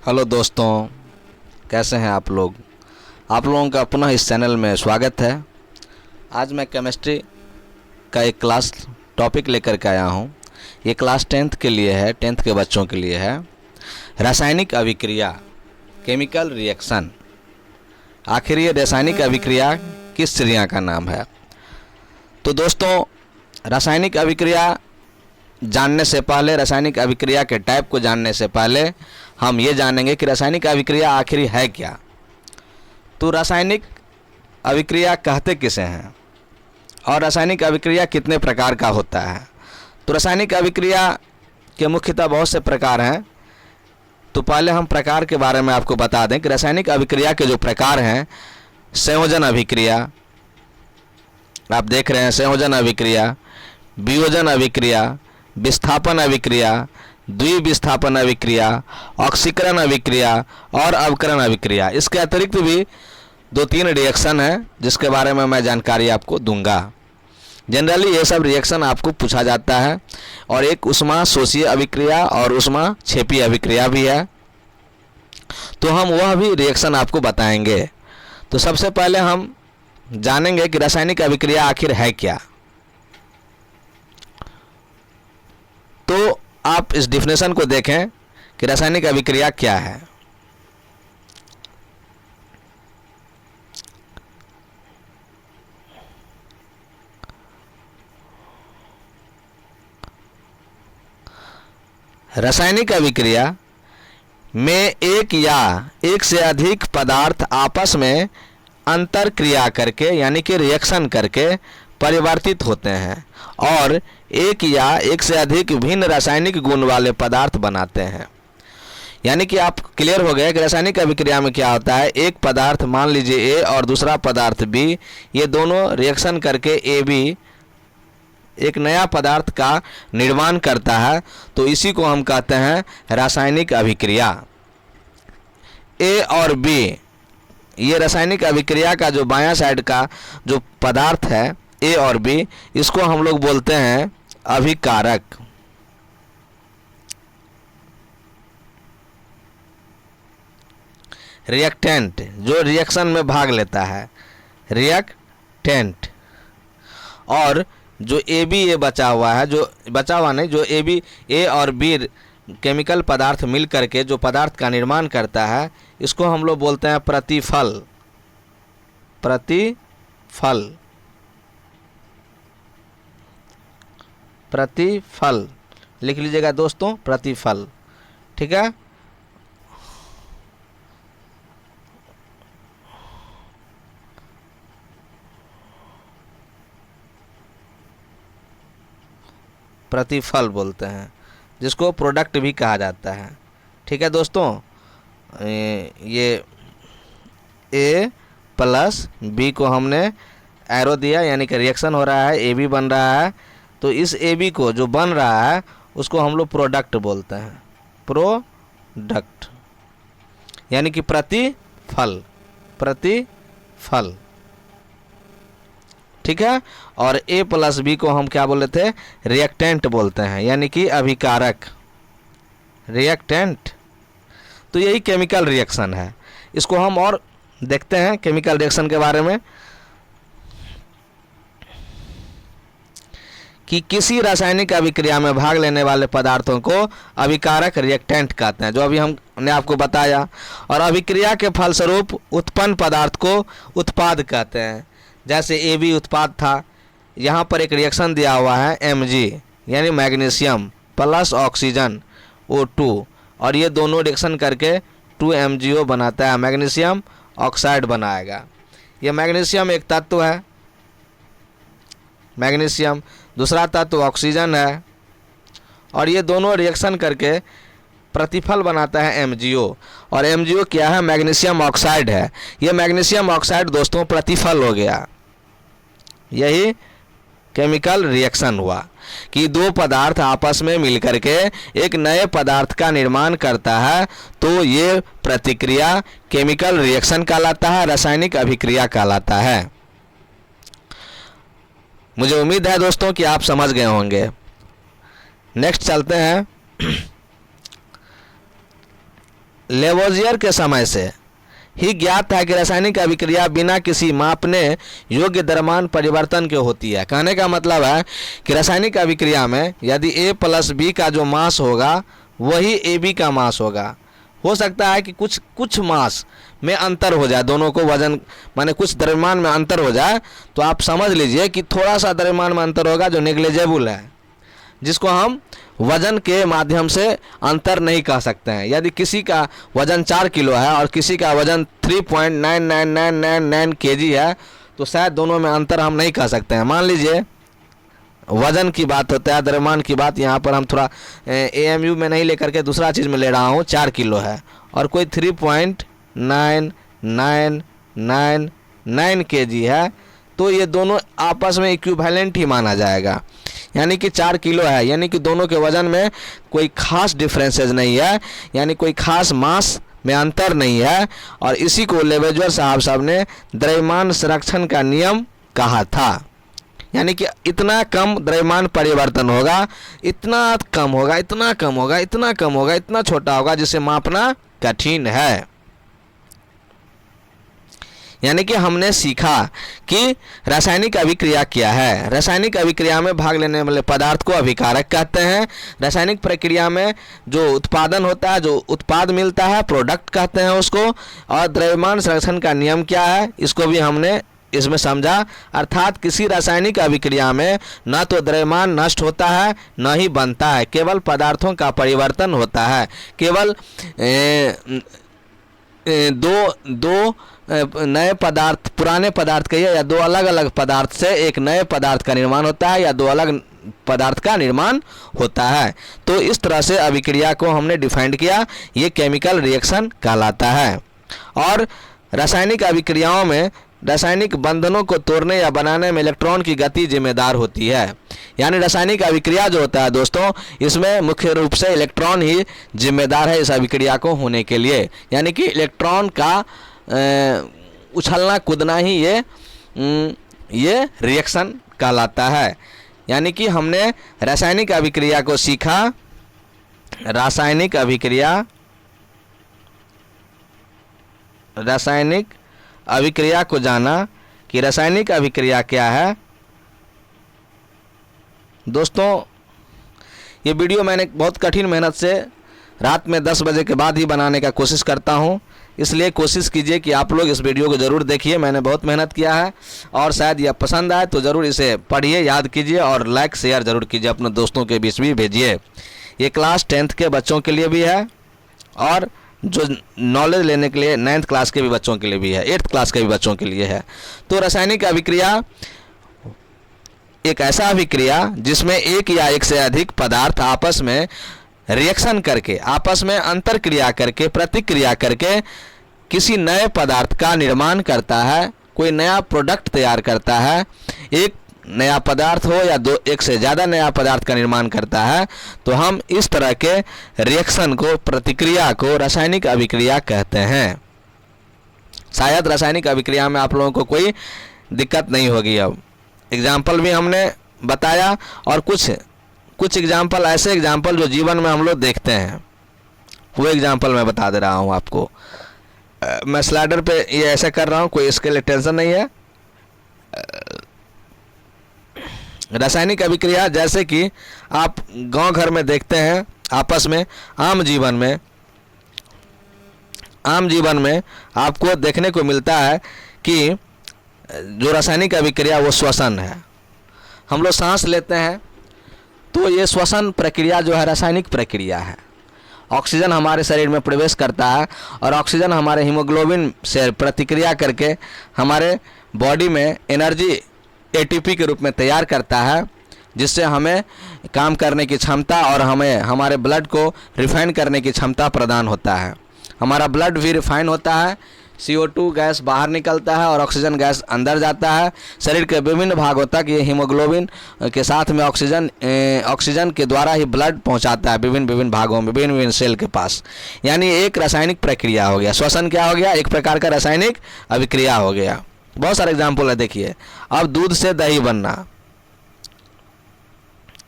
Hello दोस्तों, कैसे हैं आप लोग। आप लोगों का पुनः इस चैनल में स्वागत है। आज मैं केमिस्ट्री का एक क्लास टॉपिक लेकर के आया हूं। ये क्लास 10th के लिए है, 10th के बच्चों के लिए है। रासायनिक अभिक्रिया, केमिकल रिएक्शन। आखिर ये रासायनिक अभिक्रिया किस क्रिया का नाम है। तो दोस्तों, रासायनिक अभिक्रिया जानने से पहले, रासायनिक अभिक्रिया के टाइप को जानने से पहले हम ये जानेंगे कि रासायनिक अभिक्रिया आखिर है क्या। तो रासायनिक अभिक्रिया कहते किसे हैं और रासायनिक अभिक्रिया कितने प्रकार का होता है। तो रासायनिक अभिक्रिया के मुख्यतः बहुत से प्रकार हैं। तो पहले हम प्रकार के बारे में आपको बता दें कि रासायनिक अभिक्रिया के जो प्रकार हैं, संयोजन अभिक्रिया, आप देख रहे हैं संयोजन अभिक्रिया, वियोजन अभिक्रिया, विस्थापन अभिक्रिया, द्विविस्थापन अभिक्रिया, ऑक्सीकरण अभिक्रिया और अवकरण अभिक्रिया। इसके अतिरिक्त भी 2-3 रिएक्शन है जिसके बारे में मैं जानकारी आपको दूंगा। जनरली ये सब रिएक्शन आपको पूछा जाता है। और एक ऊष्मा शोषीय अभिक्रिया और ऊष्मा क्षेपीय अभिक्रिया भी है, तो हम वह भी रिएक्शन आपको बताएंगे। तो सबसे पहले हम जानेंगे कि रासायनिक अभिक्रिया आखिर है क्या। तो आप इस डिफिनेशन को देखें कि रासायनिक अभिक्रिया क्या है। रासायनिक अभिक्रिया में एक या एक से अधिक पदार्थ आपस में अंतर क्रिया करके यानी कि रिएक्शन करके परिवर्तित होते हैं और एक या एक से अधिक भिन्न रासायनिक गुण वाले पदार्थ बनाते हैं। यानी कि आप क्लियर हो गए कि रासायनिक अभिक्रिया में क्या होता है। एक पदार्थ, मान लीजिए ए और दूसरा पदार्थ बी, ये दोनों रिएक्शन करके ए बी एक नया पदार्थ का निर्माण करता है। तो इसी को हम कहते हैं रासायनिक अभिक्रिया। ए और बी, ये रासायनिक अभिक्रिया का जो बायां साइड का जो पदार्थ है ए और बी, इसको हम लोग बोलते हैं अभिकारक। रिएक्टेंट, जो रिएक्शन में भाग लेता है, रिएक्टेंट। और जो ए बी ये बचा हुआ है, जो बचा हुआ नहीं, जो ए बी, ए और बी केमिकल पदार्थ मिल करके जो पदार्थ का निर्माण करता है, इसको हम लोग बोलते हैं प्रतिफल। प्रतिफल, प्रतिफल लिख लीजिएगा दोस्तों, प्रतिफल। ठीक है। प्रतिफल बोलते हैं, जिसको प्रोडक्ट भी कहा जाता है। ठीक है दोस्तों, ये ए प्लस बी को हमने एरो दिया, यानी कि रिएक्शन हो रहा है, ए बी बन रहा है। तो इस ए बी को जो बन रहा है उसको हम लोग प्रोडक्ट बोलते हैं, प्रोडक्ट, यानी कि प्रतिफल, प्रतिफल। ठीक है। और ए प्लस बी को हम क्या बोले थे, रिएक्टेंट बोलते हैं, यानी कि अभिकारक, रिएक्टेंट। तो यही केमिकल रिएक्शन है। इसको हम और देखते हैं केमिकल रिएक्शन के बारे में कि किसी रासायनिक अभिक्रिया में भाग लेने वाले पदार्थों को अभिकारक, रिएक्टेंट कहते हैं, जो अभी हमने आपको बताया। और अभिक्रिया के फलस्वरूप उत्पन्न पदार्थ को उत्पाद कहते हैं। जैसे ए बी उत्पाद था, यहाँ पर एक रिएक्शन दिया हुआ है Mg, यानी मैग्नीशियम प्लस ऑक्सीजन O2, और ये दोनों रिएक्शन करके 2MgO बनाता है, मैग्नीशियम ऑक्साइड बनाएगा। ये मैग्नीशियम एक तत्व है, मैग्नीशियम, दूसरा तत्व ऑक्सीजन है, और ये दोनों रिएक्शन करके प्रतिफल बनाता है MgO। और MgO क्या है, मैग्नीशियम ऑक्साइड है। ये मैग्नीशियम ऑक्साइड दोस्तों प्रतिफल हो गया। यही केमिकल रिएक्शन हुआ कि दो पदार्थ आपस में मिलकर के एक नए पदार्थ का निर्माण करता है। तो ये प्रतिक्रिया केमिकल रिएक्शन कहलाता है, रासायनिक अभिक्रिया कहलाता है। मुझे उम्मीद है दोस्तों कि आप समझ गए होंगे। नेक्स्ट चलते हैं लेवोजियर के समय से ही ज्ञात है कि रासायनिक अभिक्रिया बिना किसी मापने योग्य द्रव्यमान परिवर्तन के होती है। कहने का मतलब है कि रासायनिक अभिक्रिया में यदि A प्लस बी का जो मास होगा वही AB का मास होगा। हो सकता है कि कुछ मास में अंतर हो जाए, दोनों को वजन माने कुछ द्रव्यमान में अंतर हो जाए, तो आप समझ लीजिए कि थोड़ा सा द्रव्यमान में अंतर होगा जो नेग्लिजिबल है, जिसको हम वजन के माध्यम से अंतर नहीं कह सकते हैं। यदि किसी का वजन 4 किलो है और किसी का वजन 3.99999 kg है तो शायद दोनों में अंतर हम नहीं कह सकते हैं। मान लीजिए वजन की बात होता है, द्रव्यमान की बात यहाँ पर हम थोड़ा AMU में नहीं लेकर के दूसरा चीज़ में ले रहा हूँ। 4 किलो है और कोई 3.9999 kg है, तो ये दोनों आपस में इक्विवेलेंट ही माना जाएगा। यानी कि 4 किलो है, यानी कि दोनों के वजन में कोई खास डिफरेंसेस नहीं है, यानी कोई खास मास में अंतर नहीं है। और इसी को लेवेजुअर साहब ने द्रव्यमान संरक्षण का नियम कहा था। यानी कि इतना कम द्रव्यमान परिवर्तन होगा, इतना कम होगा, इतना कम होगा, इतना कम होगा, इतना छोटा होगा जिसे मापना कठिन है। यानी कि हमने सीखा कि रासायनिक अभिक्रिया क्या है। रासायनिक अभिक्रिया में भाग लेने वाले पदार्थ को अभिकारक कहते हैं। रासायनिक प्रक्रिया में जो उत्पादन होता है, जो उत्पाद मिलता है, प्रोडक्ट कहते हैं उसको। और द्रव्यमान संरक्षण का नियम क्या है, इसको भी हमने इसमें समझा। अर्थात किसी रासायनिक अभिक्रिया में न तो द्रव्यमान नष्ट होता है न ही बनता है, केवल पदार्थों का परिवर्तन होता है। केवल दो नए पदार्थ, पुराने पदार्थ कहिए या दो अलग अलग पदार्थ से एक नए पदार्थ का निर्माण होता है या दो अलग पदार्थ का निर्माण होता है। तो इस तरह से अभिक्रिया को हमने डिफाइंड किया, ये केमिकल रिएक्शन कहलाता है। और रासायनिक अभिक्रियाओं में रासायनिक बंधनों को तोड़ने या बनाने में इलेक्ट्रॉन की गति जिम्मेदार होती है। यानी रासायनिक अभिक्रिया जो होता है दोस्तों, इसमें मुख्य रूप से इलेक्ट्रॉन ही जिम्मेदार है इस अभिक्रिया को होने के लिए। यानी कि इलेक्ट्रॉन का उछलना कूदना ही ये रिएक्शन कहलाता है। यानी कि हमने रासायनिक अभिक्रिया को सीखा, रासायनिक अभिक्रिया को जाना कि रासायनिक अभिक्रिया क्या है। दोस्तों ये वीडियो मैंने बहुत कठिन मेहनत से रात में 10 बजे के बाद ही बनाने का कोशिश करता हूं, इसलिए कोशिश कीजिए कि आप लोग इस वीडियो को ज़रूर देखिए। मैंने बहुत मेहनत किया है और शायद यह पसंद आए तो ज़रूर इसे पढ़िए, याद कीजिए और लाइक शेयर ज़रूर कीजिए, अपने दोस्तों के बीच भी भेजिए। ये क्लास 10th के बच्चों के लिए भी है और जो नॉलेज लेने के लिए 9th क्लास के भी बच्चों के लिए भी है, 8th क्लास के भी बच्चों के लिए है। तो रासायनिक अभिक्रिया एक ऐसा अभिक्रिया जिसमें एक या एक से अधिक पदार्थ आपस में रिएक्शन करके, आपस में अंतर क्रिया करके, प्रतिक्रिया करके किसी नए पदार्थ का निर्माण करता है, कोई नया प्रोडक्ट तैयार करता है। एक नया पदार्थ हो या एक से ज़्यादा नया पदार्थ का निर्माण करता है, तो हम इस तरह के रिएक्शन को, प्रतिक्रिया को रासायनिक अभिक्रिया कहते हैं। शायद रासायनिक अभिक्रिया में आप लोगों को कोई दिक्कत नहीं होगी। अब एग्जाम्पल भी हमने बताया और कुछ एग्जाम्पल, ऐसे एग्जाम्पल जो जीवन में हम लोग देखते हैं, वो एग्जाम्पल मैं बता दे रहा हूँ आपको। मैं स्लाइडर पे ये ऐसे कर रहा हूँ, कोई इसके लिए टेंशन नहीं है। रासायनिक अभिक्रिया जैसे कि आप गांव घर में देखते हैं, आपस में आम जीवन में आपको देखने को मिलता है कि जो रासायनिक अभिक्रिया वो श्वसन है। हम लोग सांस लेते हैं तो ये श्वसन प्रक्रिया जो है रासायनिक प्रक्रिया है। ऑक्सीजन हमारे शरीर में प्रवेश करता है और ऑक्सीजन हमारे हीमोग्लोबिन से प्रतिक्रिया करके हमारे बॉडी में एनर्जी ATP के रूप में तैयार करता है, जिससे हमें काम करने की क्षमता और हमें हमारे ब्लड को रिफाइन करने की क्षमता प्रदान होता है। हमारा ब्लड भी रिफाइन होता है, CO2 गैस बाहर निकलता है और ऑक्सीजन गैस अंदर जाता है। शरीर के विभिन्न भागों तक ये हीमोग्लोबिन के साथ में ऑक्सीजन के द्वारा ही ब्लड पहुंचाता है विभिन्न भागों में, विभिन्न सेल के पास। यानी एक रासायनिक प्रक्रिया हो गया। श्वसन क्या हो गया? एक प्रकार का रासायनिक अभिक्रिया हो गया। बहुत सारे एग्जाम्पल है, देखिए। अब दूध से दही बनना,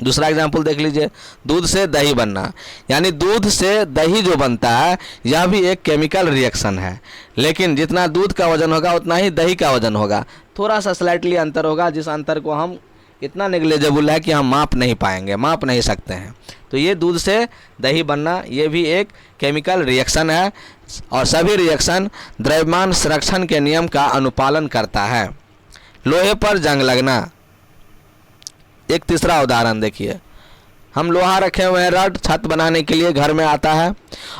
दूसरा एग्जाम्पल देख लीजिए, दूध से दही बनना, यानी दूध से दही जो बनता है यह भी एक केमिकल रिएक्शन है, लेकिन जितना दूध का वजन होगा उतना ही दही का वजन होगा, थोड़ा सा स्लाइटली अंतर होगा, जिस अंतर को हम इतना नेग्लिजिबल है कि हम माप नहीं पाएंगे, माप नहीं सकते हैं। तो ये दूध से दही बनना ये भी एक केमिकल रिएक्शन है, और सभी रिएक्शन द्रव्यमान संरक्षण के नियम का अनुपालन करता है। लोहे पर जंग लगना, एक तीसरा उदाहरण देखिए, हम लोहा रखे हुए हैं, रड छत बनाने के लिए घर में आता है,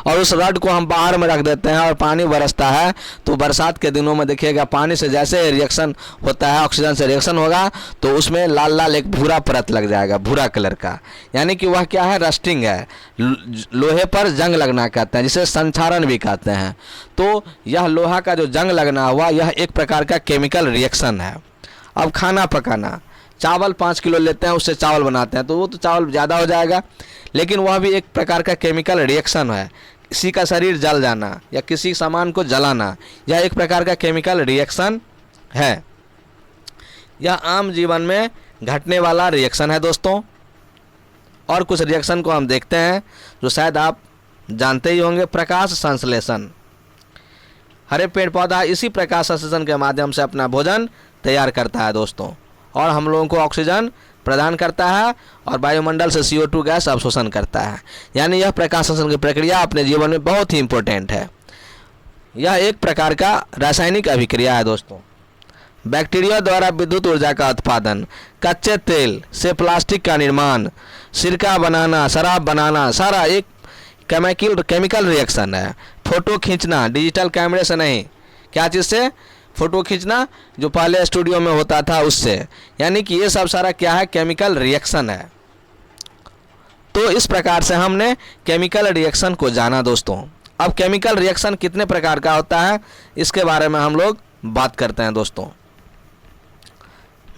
और उस रड को हम बाहर में रख देते हैं और पानी बरसता है, तो बरसात के दिनों में देखिएगा पानी से जैसे रिएक्शन होता है, ऑक्सीजन से रिएक्शन होगा तो उसमें लाल लाल एक भूरा परत लग जाएगा, भूरा कलर का, यानी कि वह क्या है, रस्टिंग है। लोहे पर जंग लगना कहते हैं, जिसे संक्षारण भी कहते हैं। तो यह लोहा का जो जंग लगना हुआ यह एक प्रकार का केमिकल रिएक्शन है। अब खाना पकाना, चावल 5 किलो लेते हैं, उससे चावल बनाते हैं, तो वो तो चावल ज़्यादा हो जाएगा, लेकिन वह भी एक प्रकार का केमिकल रिएक्शन है। किसी का शरीर जल जाना या किसी सामान को जलाना, यह एक प्रकार का केमिकल रिएक्शन है। यह आम जीवन में घटने वाला रिएक्शन है दोस्तों। और कुछ रिएक्शन को हम देखते हैं जो शायद आप जानते ही होंगे। प्रकाश संश्लेषण, हरे पेड़ पौधा इसी प्रकाश संश्लेषण के माध्यम से अपना भोजन तैयार करता है दोस्तों, और हम लोगों को ऑक्सीजन प्रदान करता है और वायुमंडल से CO2 गैस अवशोषण करता है। यानी यह प्रकाश संश्लेषण की प्रक्रिया अपने जीवन में बहुत ही इम्पोर्टेंट है। यह एक प्रकार का रासायनिक अभिक्रिया है दोस्तों। बैक्टीरिया द्वारा विद्युत ऊर्जा का उत्पादन, कच्चे तेल से प्लास्टिक का निर्माण, सिरका बनाना, शराब बनाना, सारा एक केमिकल रिएक्शन है। फोटो खींचना डिजिटल कैमरे से नहीं, क्या चीज़ से, फ़ोटो खींचना जो पहले स्टूडियो में होता था उससे, यानी कि ये सब सारा क्या है, केमिकल रिएक्शन है। तो इस प्रकार से हमने केमिकल रिएक्शन को जाना दोस्तों। अब केमिकल रिएक्शन कितने प्रकार का होता है इसके बारे में हम लोग बात करते हैं दोस्तों।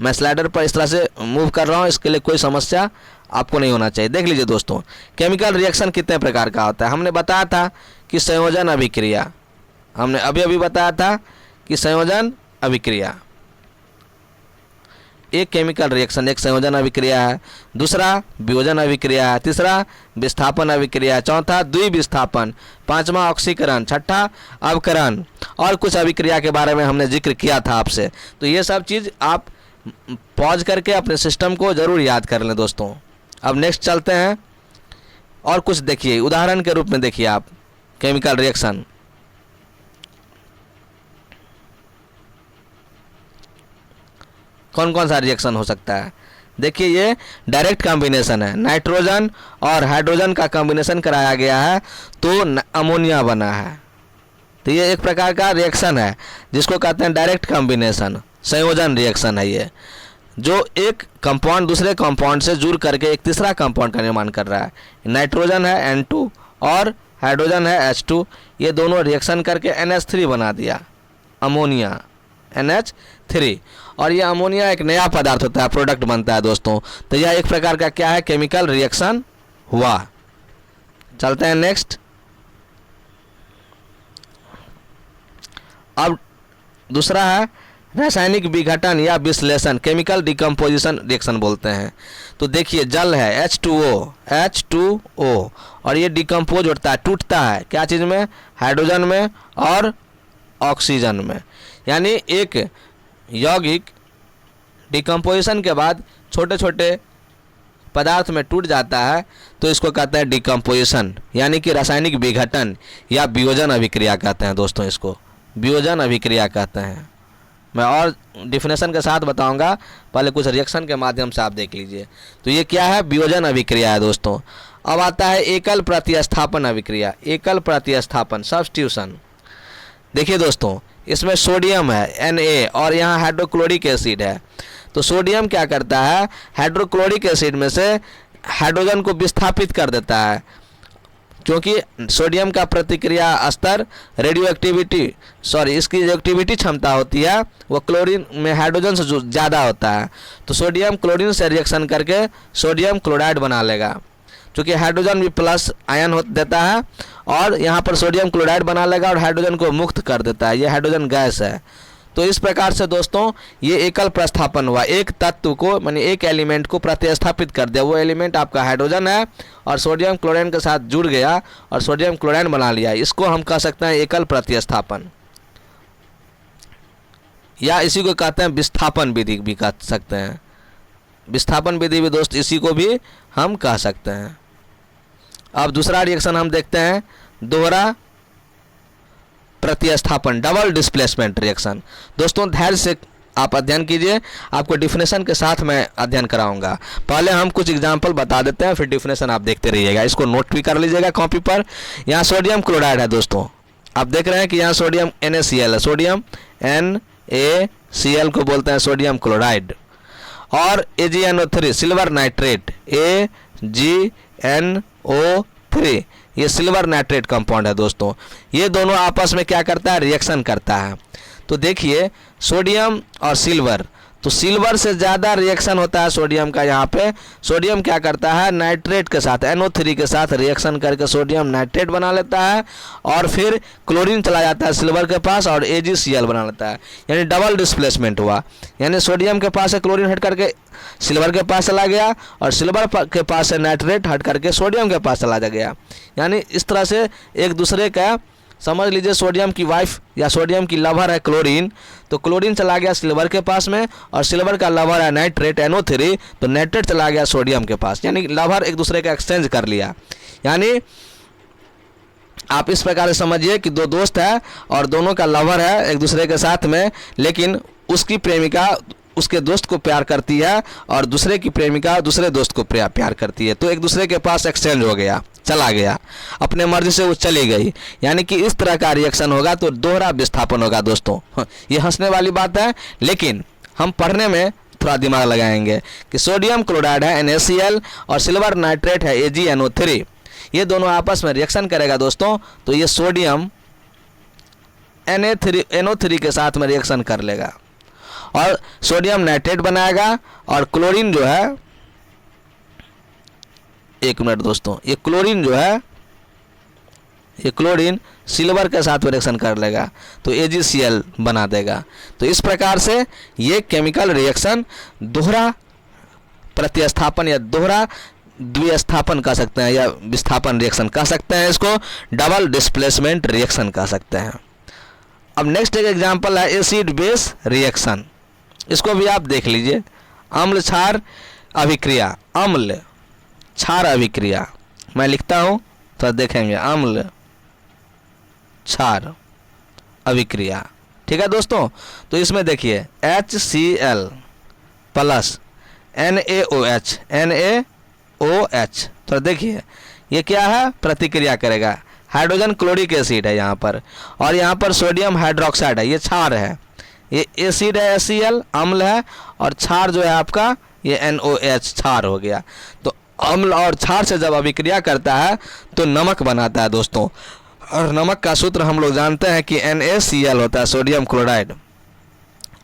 मैं स्लाइडर पर इस तरह से मूव कर रहा हूँ, इसके लिए कोई समस्या आपको नहीं होना चाहिए। देख लीजिए दोस्तों, केमिकल रिएक्शन कितने प्रकार का होता है। हमने बताया था कि संयोजन अभिक्रिया, हमने अभी बताया था कि संयोजन अभिक्रिया एक केमिकल रिएक्शन, एक संयोजन अभिक्रिया है, दूसरा वियोजन अभिक्रिया है, तीसरा विस्थापन अभिक्रिया, चौथा द्विविस्थापन, पांचवा ऑक्सीकरण, छठा अवकरण, और कुछ अभिक्रिया के बारे में हमने जिक्र किया था आपसे। तो ये सब चीज़ आप पॉज करके अपने सिस्टम को ज़रूर याद कर लें दोस्तों। अब नेक्स्ट चलते हैं और कुछ देखिए, उदाहरण के रूप में देखिए आप केमिकल रिएक्शन। कौन कौन सा रिएक्शन हो सकता है, देखिए ये डायरेक्ट कॉम्बिनेशन है, नाइट्रोजन और हाइड्रोजन का कॉम्बिनेशन कराया गया है तो अमोनिया बना है। तो ये एक प्रकार का रिएक्शन है जिसको कहते हैं डायरेक्ट कॉम्बिनेशन, संयोजन रिएक्शन है ये, जो एक कंपाउंड दूसरे कंपाउंड से जुड़ करके एक तीसरा कंपाउंड का निर्माण कर रहा है। नाइट्रोजन है N2 और हाइड्रोजन है H2, ये दोनों रिएक्शन करके NH3 बना दिया, अमोनिया NH3, और ये अमोनिया एक नया पदार्थ होता है, प्रोडक्ट बनता है दोस्तों। तो यह एक प्रकार का क्या है, केमिकल रिएक्शन हुआ। चलते हैं नेक्स्ट। अब दूसरा है रासायनिक विघटन या विश्लेषण, केमिकल डिकम्पोजिशन रिएक्शन बोलते हैं। तो देखिए जल है H2O और ये डिकम्पोज होता है, टूटता है, क्या चीज़ में, हाइड्रोजन में और ऑक्सीजन में। यानी एक यौगिक डिकम्पोजिशन के बाद छोटे छोटे पदार्थ में टूट जाता है तो इसको कहते हैं डिकम्पोजिशन, यानी कि रासायनिक विघटन या वियोजन अभिक्रिया कहते हैं दोस्तों, इसको वियोजन अभिक्रिया कहते हैं। मैं और डिफिनेशन के साथ बताऊंगा, पहले कुछ रिएक्शन के माध्यम से आप देख लीजिए। तो ये क्या है, वियोजन अभिक्रिया है दोस्तों। अब आता है एकल प्रतिस्थापन अभिक्रिया, एकल प्रतिस्थापन सब्स्टिट्यूशन। देखिए दोस्तों, इसमें सोडियम है Na और यहाँ हाइड्रोक्लोरिक एसिड है। तो सोडियम क्या करता है, हाइड्रोक्लोरिक एसिड में से हाइड्रोजन को विस्थापित कर देता है, क्योंकि सोडियम का प्रतिक्रिया स्तर इसकी जो एक्टिविटी क्षमता होती है वो क्लोरीन में हाइड्रोजन से जो ज़्यादा होता है। तो सोडियम क्लोरीन से रिएक्शन करके सोडियम क्लोराइड बना लेगा, क्योंकि हाइड्रोजन भी प्लस आयन देता है और यहाँ पर सोडियम क्लोराइड बना लेगा और हाइड्रोजन को मुक्त कर देता है। ये हाइड्रोजन गैस है। तो इस प्रकार से दोस्तों ये एकल प्रस्थापन हुआ, एक तत्व को माने एक एलिमेंट को प्रतिस्थापित कर दिया। वो एलिमेंट आपका हाइड्रोजन है और सोडियम क्लोराइड के साथ जुड़ गया और सोडियम क्लोराइड बना लिया। इसको हम कह सकते हैं एकल प्रतिस्थापन, या इसी को कहते हैं विस्थापन विधि भी कह सकते हैं। विस्थापन विधि भी दोस्त इसी को भी हम कह सकते हैं। अब दूसरा रिएक्शन हम देखते हैं, दोहरा प्रतिस्थापन, डबल डिस्प्लेसमेंट रिएक्शन। दोस्तों धैर्य से आप अध्ययन कीजिए, आपको डिफिनेशन के साथ मैं अध्ययन कराऊंगा। पहले हम कुछ एग्जाम्पल बता देते हैं, फिर डिफिनेशन आप देखते रहिएगा। इसको नोट भी कर लीजिएगा कॉपी पर। यहाँ सोडियम क्लोराइड है दोस्तों, आप देख रहे हैं कि यहाँ सोडियम NaCl है, सोडियम NaCl को बोलते हैं सोडियम क्लोराइड। और AgNO3 सिल्वर नाइट्रेट, AgNO3 ये सिल्वर नाइट्रेट कंपाउंड है दोस्तों। ये दोनों आपस में क्या करता है, रिएक्शन करता है। तो देखिए सोडियम और सिल्वर, तो सिल्वर से ज़्यादा रिएक्शन होता है सोडियम का। यहाँ पे सोडियम क्या करता है, नाइट्रेट के साथ NO3 के साथ रिएक्शन करके सोडियम नाइट्रेट बना लेता है और फिर क्लोरीन चला जाता है सिल्वर के पास और AgCl बना लेता है, यानी डबल डिस्प्लेसमेंट हुआ। यानी सोडियम के पास से क्लोरीन हट करके सिल्वर के पास चला गया और सिल्वर के पास से नाइट्रेट हट करके सोडियम के पास चला गया। यानी इस तरह से एक दूसरे का, समझ लीजिए सोडियम की वाइफ या सोडियम की लवर है क्लोरीन, तो क्लोरीन चला गया सिल्वर के पास में और सिल्वर का लवर है नाइट्रेट NO3, तो नाइट्रेट चला गया सोडियम के पास, यानी लवर एक दूसरे का एक्सचेंज कर लिया। यानी आप इस प्रकार से समझिए कि दो दोस्त है और दोनों का लवर है एक दूसरे के साथ में, लेकिन उसकी प्रेमिका उसके दोस्त को प्यार करती है और दूसरे की प्रेमिका दूसरे दोस्त को प्यार करती है, तो एक दूसरे के पास एक्सचेंज हो गया, चला गया, अपने मर्जी से वो चली गई। यानी कि इस तरह का रिएक्शन होगा तो दोहरा विस्थापन होगा दोस्तों। ये हंसने वाली बात है, लेकिन हम पढ़ने में थोड़ा दिमाग लगाएंगे कि सोडियम क्लोराइड है NaCl और सिल्वर नाइट्रेट है AgNO3, ये दोनों आपस में रिएक्शन करेगा दोस्तों, तो ये सोडियम NO3 के साथ में रिएक्शन कर लेगा और सोडियम नाइट्रेट बनाएगा और क्लोरीन जो है, एक मिनट दोस्तों, ये क्लोरीन जो है, ये क्लोरीन सिल्वर के साथ रिएक्शन कर लेगा तो AgCl बना देगा। तो इस प्रकार से ये केमिकल रिएक्शन दोहरा प्रतिस्थापन या दोहरा द्विस्थापन कह सकते हैं या विस्थापन रिएक्शन कह सकते हैं, इसको डबल डिस्प्लेसमेंट रिएक्शन कह सकते हैं। अब नेक्स्ट एक एग्जांपल है एसिड बेस रिएक्शन, इसको भी आप देख लीजिए। अम्ल क्षार अभिक्रिया, अम्ल क्षार अभिक्रिया मैं लिखता हूँ तो देखेंगे, अम्ल क्षार अभिक्रिया, ठीक है दोस्तों। तो इसमें देखिए HCl प्लस NaOH, तो देखिए ये क्या है, प्रतिक्रिया करेगा, हाइड्रोजन क्लोरिक एसिड है यहाँ पर और यहाँ पर सोडियम हाइड्रोक्साइड है, ये क्षार है, ये एसिड है HCl अम्ल है और क्षार जो है आपका ये NOH क्षार हो गया। तो अम्ल और क्षार से जब अभिक्रिया करता है तो नमक बनाता है दोस्तों, और नमक का सूत्र हम लोग जानते हैं कि NaCl होता है सोडियम क्लोराइड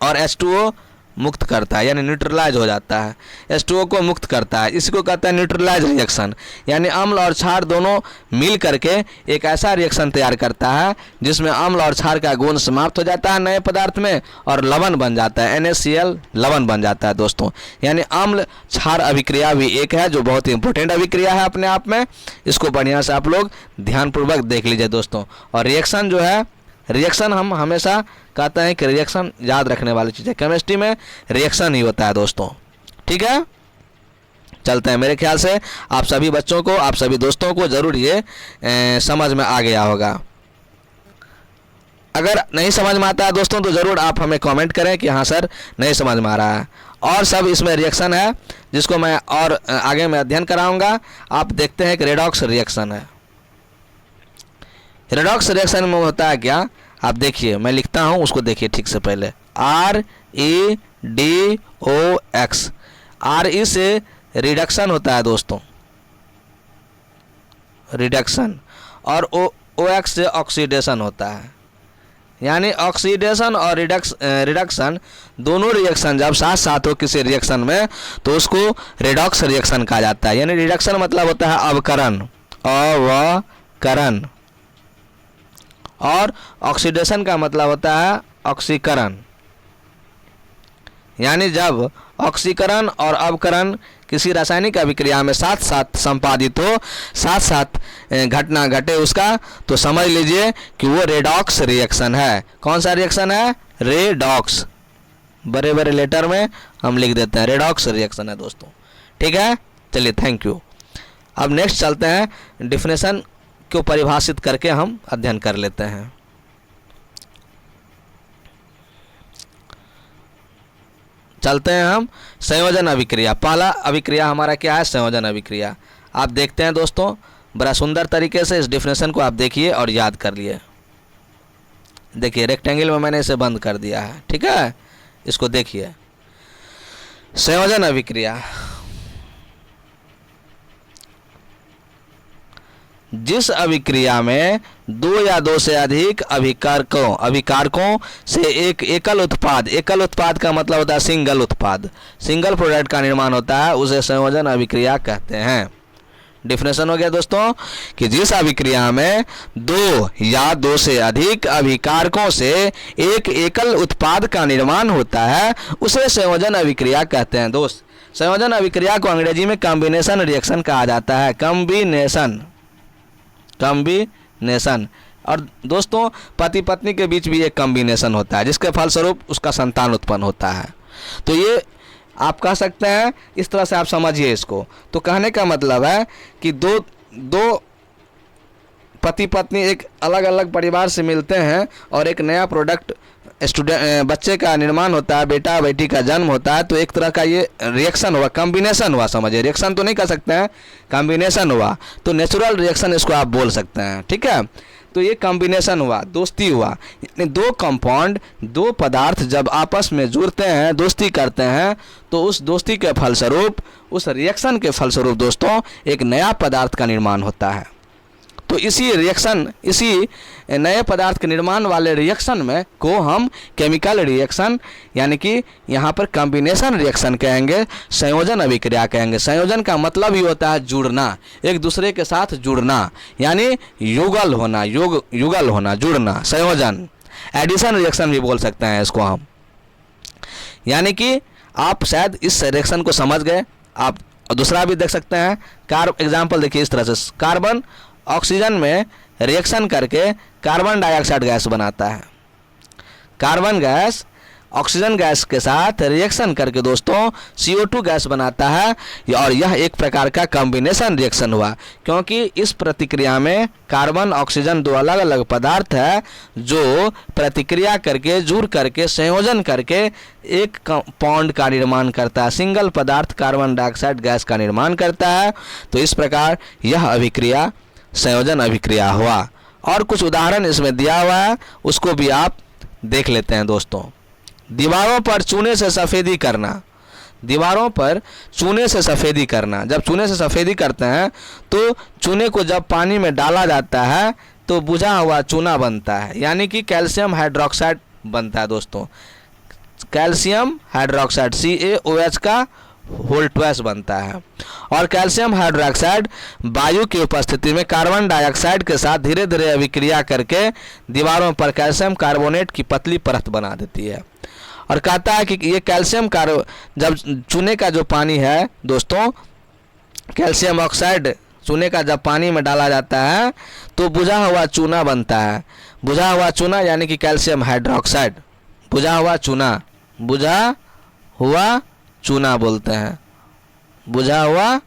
और H2O मुक्त करता है, यानी न्यूट्रलाइज हो जाता है, H2O को मुक्त करता है, इसको कहते हैं न्यूट्रलाइज रिएक्शन। यानी अम्ल और क्षार दोनों मिल करके एक ऐसा रिएक्शन तैयार करता है जिसमें अम्ल और क्षार का गुण समाप्त हो जाता है नए पदार्थ में और लवण बन जाता है, NaCl लवण बन जाता है दोस्तों। यानी अम्ल क्षार अभिक्रिया भी एक है जो बहुत ही इंपॉर्टेंट अभिक्रिया है अपने आप में, इसको बढ़िया से आप लोग ध्यानपूर्वक देख लीजिए दोस्तों। और रिएक्शन जो है, रिएक्शन हम हमेशा कहते हैं कि रिएक्शन याद रखने वाली चीज़ है, केमिस्ट्री में रिएक्शन ही होता है दोस्तों, ठीक है। चलते हैं, मेरे ख्याल से आप सभी बच्चों को, आप सभी दोस्तों को ज़रूर ये समझ में आ गया होगा। अगर नहीं समझ में आता है दोस्तों तो ज़रूर आप हमें कमेंट करें कि हाँ सर नहीं समझ में आ रहा है। और सब इसमें रिएक्शन है जिसको मैं और आगे में अध्ययन कराऊंगा। आप देखते हैं कि रेडॉक्स रिएक्शन है। रेडॉक्स रिएक्शन में होता है क्या, आप देखिए, मैं लिखता हूँ उसको देखिए ठीक से पहले, REDOX, RE से रिडक्शन होता है दोस्तों, रिडक्शन, और OX से ऑक्सीडेशन होता है। यानी ऑक्सीडेशन और रिडक्शन दोनों रिएक्शन जब साथ साथ हो किसी रिएक्शन में तो उसको रेडॉक्स रिएक्शन कहा जाता है। यानी रिडक्शन मतलब होता है अवकरण, और ऑक्सीडेशन का मतलब होता है ऑक्सीकरण, यानी जब ऑक्सीकरण और अवकरण किसी रासायनिक अभिक्रिया में साथ साथ संपादित हो, साथ साथ घटना घटे उसका, तो समझ लीजिए कि वो रेडॉक्स रिएक्शन है। कौन सा रिएक्शन है? रेडॉक्स। बड़े बड़े लेटर में हम लिख देते हैं, रेडॉक्स रिएक्शन है दोस्तों। ठीक है, चलिए थैंक यू। अब नेक्स्ट चलते हैं, डिफिनेशन को परिभाषित करके हम अध्ययन कर लेते हैं। चलते हैं हम संयोजन अभिक्रिया। पहला अभिक्रिया हमारा क्या है? संयोजन अभिक्रिया। आप देखते हैं दोस्तों, बड़ा सुंदर तरीके से इस डिफिनेशन को आप देखिए और याद कर लिए। देखिए रेक्टेंगल में मैंने इसे बंद कर दिया है, ठीक है, इसको देखिए। संयोजन अभिक्रिया, जिस अभिक्रिया में दो या दो से अधिक अभिकारकों से एक एकल उत्पाद का मतलब होता है सिंगल प्रोडक्ट का निर्माण होता है, उसे संयोजन अभिक्रिया कहते हैं। डिफिनेशन हो गया दोस्तों कि जिस अभिक्रिया में दो या दो से अधिक अभिकारकों से एक एकल उत्पाद का निर्माण होता है, उसे संयोजन अभिक्रिया कहते हैं। दोस्त, संयोजन अभिक्रिया को अंग्रेजी में कॉम्बिनेशन रिएक्शन कहा जाता है। कॉम्बिनेशन। और दोस्तों, पति पत्नी के बीच भी एक कॉम्बिनेशन होता है, जिसके फलस्वरूप उसका संतान उत्पन्न होता है। तो ये आप कह सकते हैं, इस तरह से आप समझिए इसको। तो कहने का मतलब है कि दो पति पत्नी एक अलग अलग परिवार से मिलते हैं और एक नया प्रोडक्ट बच्चे का निर्माण होता है, बेटा बेटी का जन्म होता है। तो एक तरह का ये रिएक्शन हुआ, कॉम्बिनेशन हुआ, समझिए। रिएक्शन तो नहीं कर सकते हैं, कॉम्बिनेशन हुआ, तो नेचुरल रिएक्शन इसको आप बोल सकते हैं। ठीक है, तो ये कॉम्बिनेशन हुआ, दोस्ती हुआ। यानी दो कंपाउंड, दो पदार्थ जब आपस में जुड़ते हैं, दोस्ती करते हैं, तो उस दोस्ती के फलस्वरूप, उस रिएक्शन के फलस्वरूप दोस्तों एक नया पदार्थ का निर्माण होता है। तो इसी नए पदार्थ के निर्माण वाले रिएक्शन में को हम केमिकल रिएक्शन, यानी कि यहाँ पर कॉम्बिनेशन रिएक्शन कहेंगे, संयोजन अभिक्रिया कहेंगे। संयोजन का मतलब ही होता है जुड़ना, एक दूसरे के साथ जुड़ना, यानी युगल होना, जुड़ना, संयोजन। एडिशन रिएक्शन भी बोल सकते हैं इसको हम। यानी कि आप शायद इस रिएक्शन को समझ गए। आप दूसरा भी देख सकते हैं, एग्जाम्पल देखिए इस तरह से, कार्बन ऑक्सीजन में रिएक्शन करके कार्बन डाइऑक्साइड गैस बनाता है। कार्बन गैस ऑक्सीजन गैस के साथ रिएक्शन करके दोस्तों CO2 गैस बनाता है, और यह एक प्रकार का कॉम्बिनेशन रिएक्शन हुआ, क्योंकि इस प्रतिक्रिया में कार्बन ऑक्सीजन दो अलग अलग पदार्थ है जो प्रतिक्रिया करके, जुड़ करके, संयोजन करके एक कंपाउंड का निर्माण करता है, सिंगल पदार्थ कार्बन डाइऑक्साइड गैस का निर्माण करता है। तो इस प्रकार यह अभिक्रिया संयोजन अभिक्रिया हुआ। और कुछ उदाहरण इसमें दिया हुआ है, उसको भी आप देख लेते हैं दोस्तों। दीवारों पर चूने से सफ़ेदी करना, दीवारों पर चूने से सफ़ेदी करना। जब चूने से सफ़ेदी करते हैं तो चूने को जब पानी में डाला जाता है तो बुझा हुआ चूना बनता है, यानी कि कैल्शियम हाइड्रोक्साइड बनता है दोस्तों। कैल्शियम हाइड्रोक्साइड CaOH का होल ट्वाइस बनता है। और कैल्शियम हाइड्रोक्साइड वायु की उपस्थिति में कार्बन डाइऑक्साइड के साथ धीरे धीरे अभिक्रिया करके दीवारों पर कैल्शियम कार्बोनेट की पतली परत बना देती है। और कहता है कि ये कैल्शियम जब चूने का जो पानी है दोस्तों, कैल्शियम ऑक्साइड चूने का जब पानी में डाला जाता है तो बुझा हुआ चूना बनता है। बुझा हुआ चूना यानी कि कैल्शियम हाइड्रोक्साइड, बुझा हुआ चूना बोलते हैं, बुझा हुआ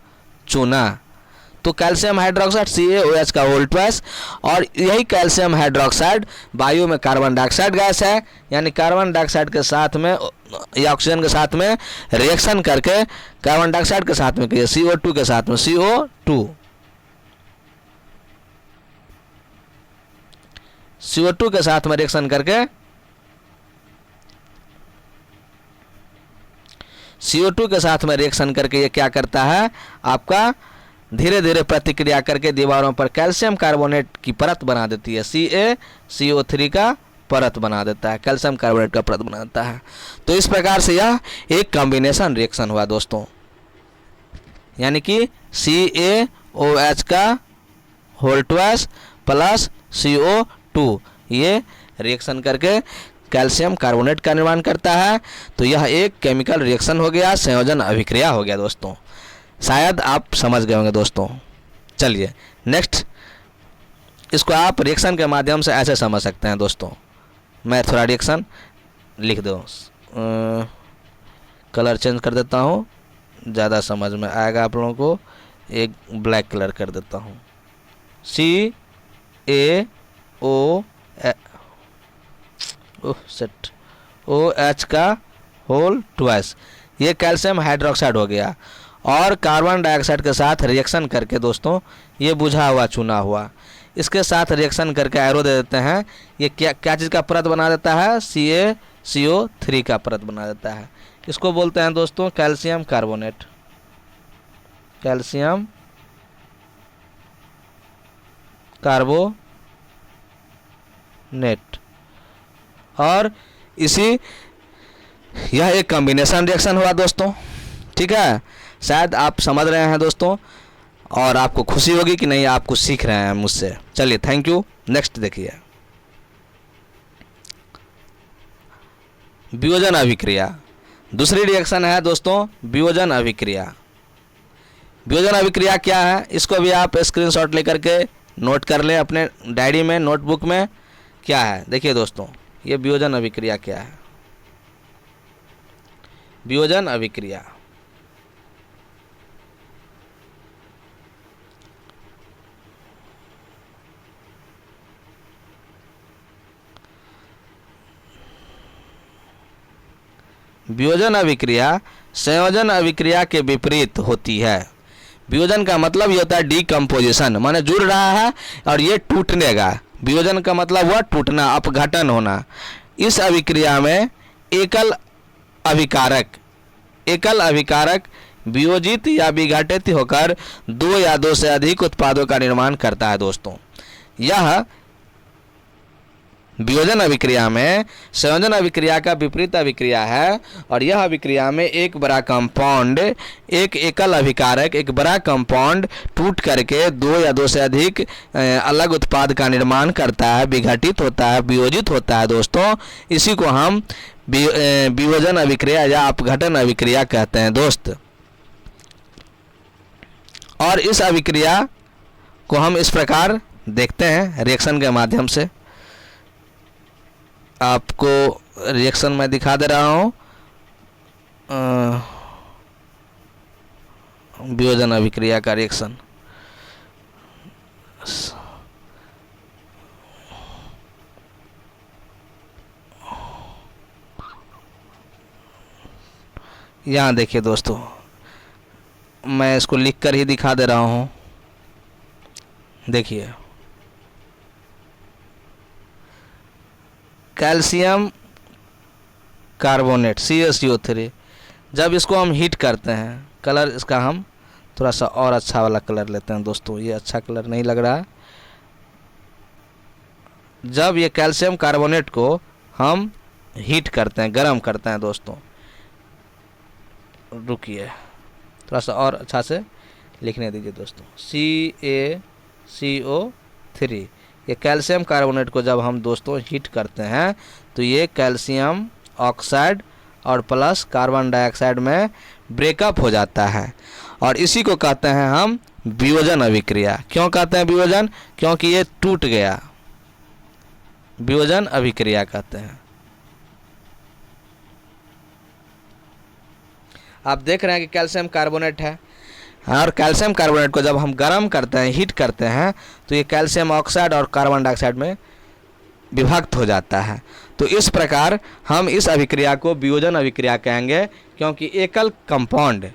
चूना। तो कैल्शियम हाइड्रोक्साइड CaOH का होल ट्वाइस, और यही कैल्शियम हाइड्रोक्साइड वायु में कार्बन डाइऑक्साइड गैस है, यानी कार्बन डाइऑक्साइड के साथ में या ऑक्सीजन के साथ में रिएक्शन करके, कार्बन डाइऑक्साइड के साथ में CO2 के साथ में CO2 के साथ में रिएक्शन करके, CO2 के साथ में रिएक्शन करके ये क्या करता है, आपका धीरे धीरे प्रतिक्रिया करके दीवारों पर कैल्शियम कार्बोनेट की परत बना देती है। CaCO3 का परत बना देता है, कैल्शियम कार्बोनेट का परत बनाता है। तो इस प्रकार से यह एक कॉम्बिनेशन रिएक्शन हुआ दोस्तों, यानी कि CaOH का होल ट्वाइस प्लस CO2 ये रिएक्शन करके कैल्शियम कार्बोनेट का निर्माण करता है। तो यह एक केमिकल रिएक्शन हो गया, संयोजन अभिक्रिया हो गया दोस्तों। शायद आप समझ गए होंगे दोस्तों। चलिए नेक्स्ट, इसको आप रिएक्शन के माध्यम से ऐसे समझ सकते हैं दोस्तों। मैं थोड़ा रिएक्शन लिख दो, कलर चेंज कर देता हूँ, ज़्यादा समझ में आएगा आप लोगों को। एक ब्लैक कलर कर देता हूँ, CaOH का होल ट्वाइस, ये कैल्शियम हाइड्रोक्साइड हो गया। और कार्बन डाइऑक्साइड के साथ रिएक्शन करके दोस्तों, ये बुझा हुआ चुना हुआ, इसके साथ रिएक्शन करके एरो दे देते हैं। ये क्या क्या चीज़ का परत बना देता है? CaCO3 का परत बना देता है। इसको बोलते हैं दोस्तों कैल्शियम कार्बोनेट, कैल्शियम कार्बोनेट। और यह एक कॉम्बिनेशन रिएक्शन हुआ दोस्तों, ठीक है। शायद आप समझ रहे हैं दोस्तों, और आपको खुशी होगी कि नहीं, आप कुछ सीख रहे हैं मुझसे। चलिए थैंक यू। नेक्स्ट देखिए, वियोजन अभिक्रिया। दूसरी रिएक्शन है दोस्तों वियोजन अभिक्रिया। वियोजन अभिक्रिया क्या है, इसको भी आप स्क्रीनशॉट लेकर के नोट कर लें अपने डायरी में, नोटबुक में। क्या है देखिए दोस्तों, ये वियोजन अभिक्रिया क्या है। वियोजन अभिक्रिया वियोजन अभिक्रिया संयोजन अभिक्रिया के विपरीत होती है। वियोजन का मतलब ये होता है डीकम्पोजिशन, माने जुड़ रहा है और ये टूटनेगा। वियोजन का मतलब हुआ टूटना, अपघटन होना। इस अभिक्रिया में एकल अभिकारक वियोजित या विघटित होकर दो या दो से अधिक उत्पादों का निर्माण करता है दोस्तों। यह वियोजन अभिक्रिया में संयोजन अभिक्रिया का विपरीत अभिक्रिया है। और यह अभिक्रिया में एक बड़ा कंपाउंड, एक एकल अभिकारक, एक बड़ा कंपाउंड टूट करके दो या दो से अधिक अलग उत्पाद का निर्माण करता है, विघटित होता है, वियोजित होता है दोस्तों। इसी को हम वियोजन अभिक्रिया या अपघटन अभिक्रिया कहते हैं दोस्त। और इस अभिक्रिया को हम इस प्रकार देखते हैं रिएक्शन के माध्यम से। आपको रिएक्शन में दिखा दे रहा हूँ, वियोजन अभिक्रिया का रिएक्शन। यहाँ देखिए दोस्तों, मैं इसको लिख कर ही दिखा दे रहा हूँ। देखिए, कैल्शियम कार्बोनेट CaCO3, जब इसको हम हीट करते हैं, कलर इसका हम थोड़ा सा और अच्छा वाला कलर लेते हैं दोस्तों, ये अच्छा कलर नहीं लग रहा है। जब ये कैल्शियम कार्बोनेट को हम हीट करते हैं, गर्म करते हैं दोस्तों, रुकिए थोड़ा सा और अच्छा से लिखने दीजिए दोस्तों। CaCO3, ये कैल्शियम कार्बोनेट को जब हम दोस्तों हीट करते हैं तो ये कैल्शियम ऑक्साइड और प्लस कार्बन डाइऑक्साइड में ब्रेकअप हो जाता है। और इसी को कहते हैं हम वियोजन अभिक्रिया। क्यों कहते हैं वियोजन? क्योंकि ये टूट गया, वियोजन अभिक्रिया कहते हैं। आप देख रहे हैं कि कैल्शियम कार्बोनेट है, और कैल्शियम कार्बोनेट को जब हम गर्म करते हैं, हीट करते हैं, तो ये कैल्शियम ऑक्साइड और कार्बन डाइऑक्साइड में विभक्त हो जाता है। तो इस प्रकार हम इस अभिक्रिया को वियोजन अभिक्रिया कहेंगे, क्योंकि एकल कंपाउंड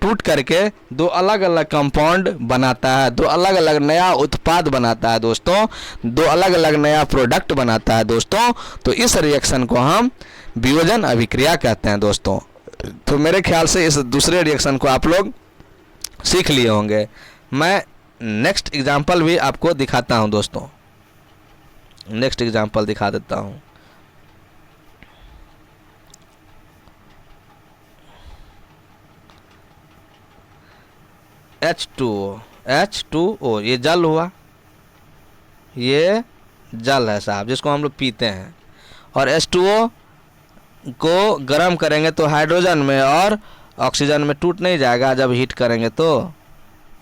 टूट करके दो अलग अलग कंपाउंड बनाता है, दो अलग अलग नया उत्पाद बनाता है दोस्तों, दो अलग अलग नया प्रोडक्ट बनाता है दोस्तों। तो इस रिएक्शन को हम वियोजन अभिक्रिया कहते हैं दोस्तों। तो मेरे ख्याल से इस दूसरे रिएक्शन को आप लोग सीख लिए होंगे। मैं नेक्स्ट एग्जाम्पल भी आपको दिखाता हूं दोस्तों, नेक्स्ट एग्जाम्पल दिखा देता हूं। H2O, ये जल हुआ, ये जल है साहब, जिसको हम लोग पीते हैं। और H2O को गर्म करेंगे तो हाइड्रोजन में और ऑक्सीजन में टूट नहीं जाएगा। जब हीट करेंगे तो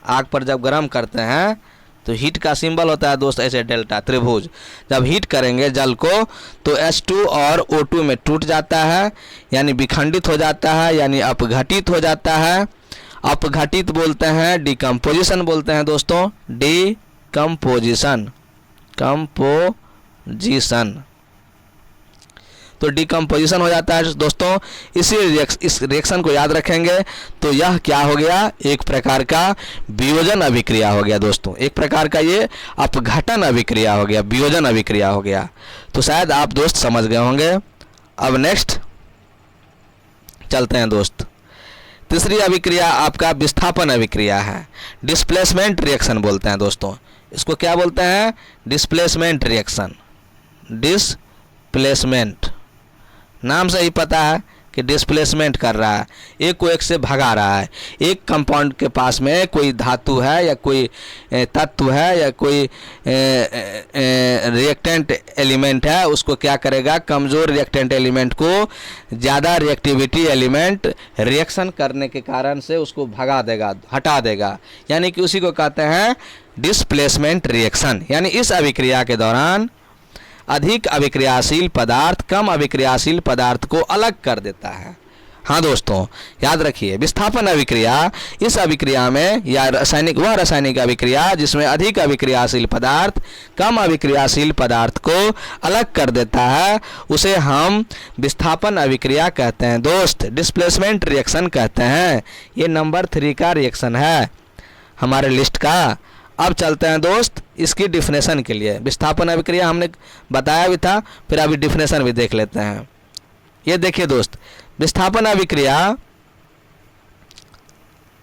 आग पर जब गर्म करते हैं तो हीट का सिंबल होता है दोस्त ऐसे डेल्टा त्रिभुज। जब हीट करेंगे जल को तो H2 और O2 में टूट जाता है, यानी विखंडित हो जाता है, यानी अपघटित हो जाता है। अपघटित बोलते हैं, डिकम्पोजिशन बोलते हैं दोस्तों, डिकम्पोजिशन, कंपोजिशन। तो डिकम्पोजिशन हो जाता है दोस्तों। इस रिएक्शन को याद रखेंगे तो यह क्या हो गया, एक प्रकार का वियोजन अभिक्रिया हो गया दोस्तों। एक प्रकार का ये अपघटन अभिक्रिया हो गया, वियोजन अभिक्रिया हो गया। तो शायद आप दोस्त समझ गए होंगे। अब नेक्स्ट चलते हैं दोस्त। तीसरी अभिक्रिया आपका विस्थापन अभिक्रिया है, डिस्प्लेसमेंट रिएक्शन बोलते हैं दोस्तों। इसको क्या बोलते हैं, डिस्प्लेसमेंट रिएक्शन। डिस्प्लेसमेंट, नाम से ही पता है कि डिस्प्लेसमेंट कर रहा है, एक को एक से भगा रहा है। एक कंपाउंड के पास में कोई धातु है या कोई तत्व है या कोई रिएक्टेंट एलिमेंट है, उसको क्या करेगा, कमज़ोर रिएक्टेंट एलिमेंट को ज़्यादा रिएक्टिविटी एलिमेंट रिएक्शन करने के कारण से उसको भगा देगा, हटा देगा, यानी कि उसी को कहते हैं डिस्प्लेसमेंट रिएक्शन। यानी इस अभिक्रिया के दौरान अधिक अभिक्रियाशील पदार्थ कम अभिक्रियाशील पदार्थ को अलग कर देता है। हाँ दोस्तों याद रखिए, विस्थापन अभिक्रिया इस अभिक्रिया में या रासायनिक अभिक्रिया जिसमें अधिक अभिक्रियाशील पदार्थ कम अभिक्रियाशील पदार्थ को अलग कर देता है, उसे हम विस्थापन अभिक्रिया कहते हैं दोस्त, डिस्प्लेसमेंट रिएक्शन कहते हैं। ये नंबर 3 का रिएक्शन है हमारे लिस्ट का। अब चलते हैं दोस्त इसकी डिफिनेशन के लिए। विस्थापन अभिक्रिया हमने बताया भी था, फिर अभी डिफिनेशन भी देख लेते हैं। ये देखिए दोस्त, विस्थापन अभिक्रिया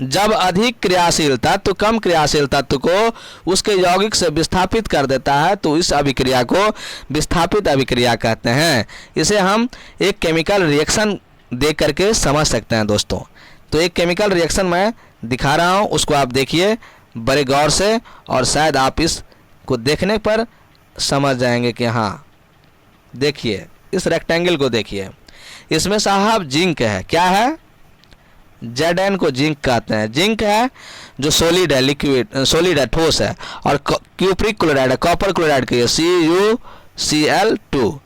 जब अधिक क्रियाशील तत्व कम क्रियाशील तत्व को उसके यौगिक से विस्थापित कर देता है तो इस अभिक्रिया को विस्थापित अभिक्रिया कहते हैं। इसे हम एक केमिकल रिएक्शन दे करके समझ सकते हैं दोस्तों। तो एक केमिकल रिएक्शन मैं दिखा रहा हूँ, उसको आप देखिए बड़े गौर से, और शायद आप इसको देखने पर समझ जाएंगे कि हाँ। देखिए इस रेक्टेंगल को देखिए, इसमें साहब जिंक है। क्या है, Zn को जिंक कहते हैं। जिंक है जो सॉलिड है, लिक्विड सॉलिड है, ठोस है। और क्यूप्रिक क्लोराइड है, कॉपर क्लोराइड के CuCl2,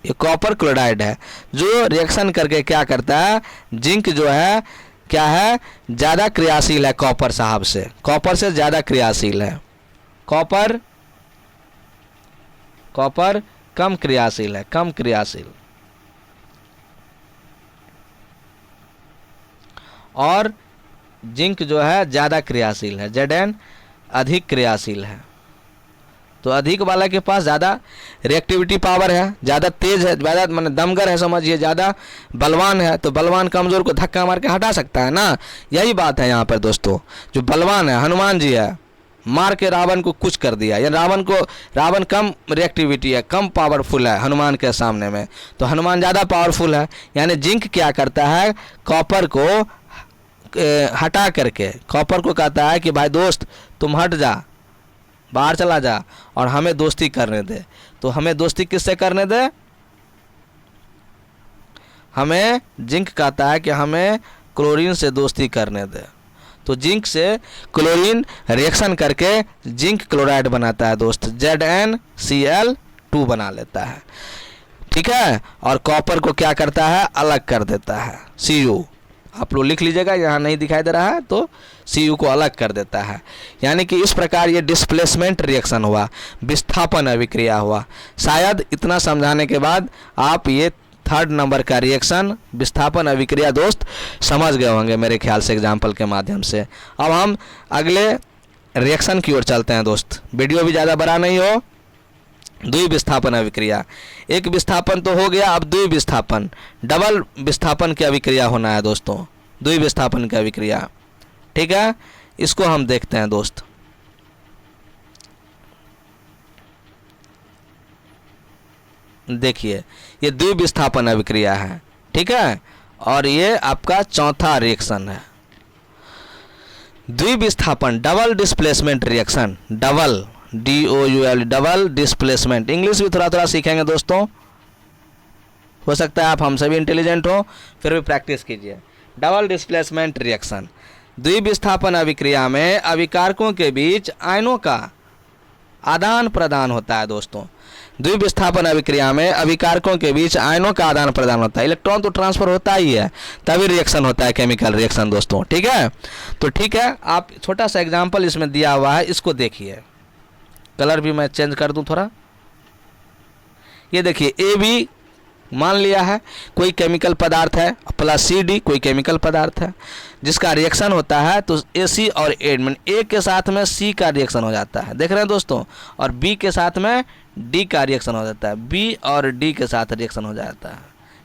ये कॉपर क्लोराइड है जो रिएक्शन करके क्या करता है, जिंक जो है क्या है, ज़्यादा क्रियाशील है कॉपर साहब से, कॉपर से ज़्यादा क्रियाशील है। कॉपर कम क्रियाशील है, कम क्रियाशील, और जिंक जो है ज़्यादा क्रियाशील है। Zn अधिक क्रियाशील है। तो अधिक वाला के पास ज़्यादा रिएक्टिविटी पावर है, ज़्यादा तेज़ है, ज़्यादा माने दमगर है, समझिए, ज़्यादा बलवान है। तो बलवान कमज़ोर को धक्का मार के हटा सकता है ना, यही बात है यहाँ पर दोस्तों। जो बलवान है, हनुमान जी है, मार के रावण को कुछ कर दिया, या रावण कम रिएक्टिविटी है, कम पावरफुल है हनुमान के सामने में, तो हनुमान ज़्यादा पावरफुल है। यानी जिंक क्या करता है, कॉपर को हटा करके कॉपर को कहता है कि भाई दोस्त तुम हट जा, बाहर चला जा और हमें दोस्ती करने दे। तो हमें दोस्ती किससे करने दे, हमें जिंक कहता है कि हमें क्लोरीन से दोस्ती करने दे। तो जिंक से क्लोरीन रिएक्शन करके जिंक क्लोराइड बनाता है दोस्त, ZnCl2 बना लेता है, ठीक है। और कॉपर को क्या करता है, अलग कर देता है, Cu, आप लोग लिख लीजिएगा, यहाँ नहीं दिखाई दे रहा है तो Cu को अलग कर देता है। यानी कि इस प्रकार ये डिस्प्लेसमेंट रिएक्शन हुआ, विस्थापन अभिक्रिया हुआ। शायद इतना समझाने के बाद आप ये 3rd नंबर का रिएक्शन विस्थापन अभिक्रिया दोस्त समझ गए होंगे मेरे ख्याल से एग्जाम्पल के माध्यम से। अब हम अगले रिएक्शन की ओर चलते हैं दोस्त, वीडियो भी ज़्यादा बड़ा नहीं हो। द्विविस्थापन अभिक्रिया, एक विस्थापन तो हो गया, अब द्विविस्थापन, डबल विस्थापन की अभिक्रिया होना है दोस्तों, द्विविस्थापन की अभिक्रिया, ठीक है। इसको हम देखते हैं दोस्त। देखिए ये द्विविस्थापन अभिक्रिया है, ठीक है, और ये आपका 4था रिएक्शन है। द्विविस्थापन, double displacement reaction, double DOUL, double displacement. English भी थोड़ा थोड़ा सीखेंगे दोस्तों, हो सकता है आप हमसे भी इंटेलिजेंट हो, फिर भी प्रैक्टिस कीजिए। डबल डिस्प्लेसमेंट रिएक्शन, द्विविस्थापन अभिक्रिया में अभिकारकों के बीच आयनों का आदान प्रदान होता है दोस्तों। द्विविस्थापन अभिक्रिया में अभिकारकों के बीच आयनों का आदान प्रदान होता है। इलेक्ट्रॉन तो ट्रांसफर होता ही है, तभी रिएक्शन होता है केमिकल रिएक्शन दोस्तों, ठीक है। तो ठीक है, आप छोटा सा एग्जांपल इसमें दिया हुआ है, इसको देखिए। कलर भी मैं चेंज कर दूं थोड़ा। ये देखिए ए बी मान लिया है कोई केमिकल पदार्थ है, प्लस सी डी कोई केमिकल पदार्थ है जिसका रिएक्शन होता है। तो ए सी और ए के साथ में सी का रिएक्शन हो जाता है, देख रहे हैं दोस्तों, और बी के साथ में डी का रिएक्शन हो जाता है, बी और डी के साथ रिएक्शन हो जाता है,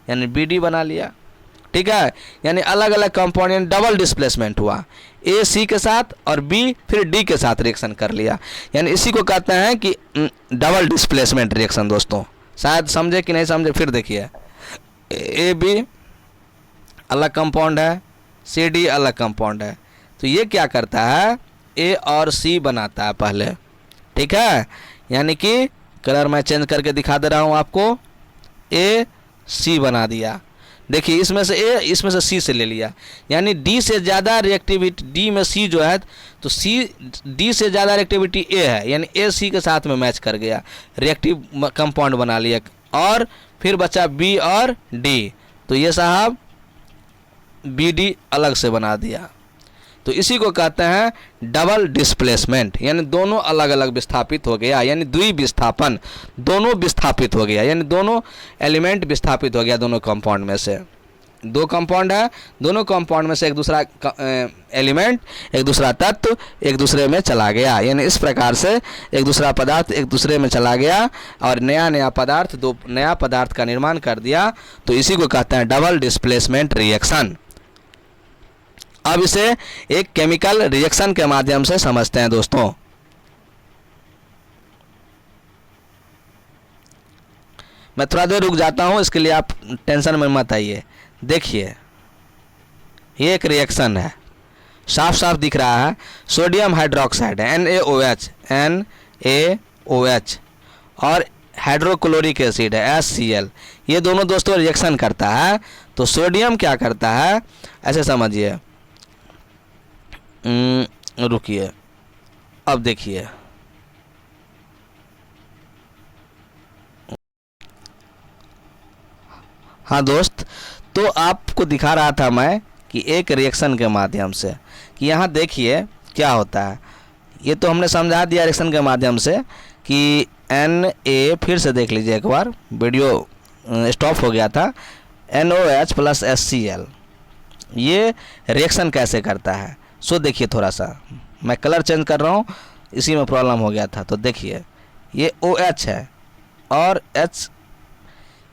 यानी बी डी बना लिया, ठीक है। यानी अलग अलग कंपोनेंट डबल डिस्प्लेसमेंट हुआ, ए सी के साथ और बी फिर डी के साथ रिएक्शन कर लिया, यानी इसी को कहते हैं कि डबल डिस्प्लेसमेंट रिएक्शन दोस्तों। शायद समझे कि नहीं समझे, फिर देखिए। ए बी अलग कंपाउंड है, सी डी अलग कंपाउंड है, तो ये क्या करता है, ए और सी बनाता है पहले, ठीक है। यानी कि कलर मैं चेंज करके दिखा दे रहा हूँ आपको, ए सी बना दिया। देखिए इसमें से ए, इसमें से सी से ले लिया, यानी डी से ज़्यादा रिएक्टिविटी, डी में सी जो है तो सी डी से ज़्यादा रिएक्टिविटी ए है, यानी ए सी के साथ में मैच कर गया, रिएक्टिव कंपाउंड बना लिया। और फिर बचा बी और डी, तो ये साहब बी डी अलग से बना दिया। तो इसी को कहते हैं डबल डिस्प्लेसमेंट, यानी दोनों अलग अलग विस्थापित हो गया, यानी द्विविस्थापन, दोनों विस्थापित हो गया, यानी दोनों एलिमेंट विस्थापित हो गया। दोनों कंपाउंड में से दो कंपाउंड है, दोनों कंपाउंड में से एक दूसरा एलिमेंट, एक दूसरा तत्व एक दूसरे में चला गया, यानी इस प्रकार से एक दूसरा पदार्थ एक दूसरे में चला गया और नया नया पदार्थ, दो नया पदार्थ का निर्माण कर दिया। तो इसी को कहते हैं डबल डिस्प्लेसमेंट रिएक्शन। अब इसे एक केमिकल रिएक्शन के माध्यम से समझते हैं दोस्तों। मैं थोड़ा देर रुक जाता हूं, इसके लिए आप टेंशन में मत आइए। देखिए ये एक रिएक्शन है, साफ साफ दिख रहा है, सोडियम हाइड्रोक्साइड है, NaOH, NaOH, और हाइड्रोक्लोरिक एसिड है HCl। ये दोनों दोस्तों रिएक्शन करता है। तो सोडियम क्या करता है, ऐसे समझिए, रुकिए, अब देखिए, हाँ दोस्त, तो आपको दिखा रहा था मैं कि एक रिएक्शन के माध्यम से, कि यहाँ देखिए क्या होता है। ये तो हमने समझा दिया रिएक्शन के माध्यम से कि Na, फिर से देख लीजिए एक बार, वीडियो स्टॉप हो गया था, NaOH प्लस HCl, ये रिएक्शन कैसे करता है। सो देखिए, थोड़ा सा मैं कलर चेंज कर रहा हूँ, इसी में प्रॉब्लम हो गया था। तो देखिए ये OH है और H,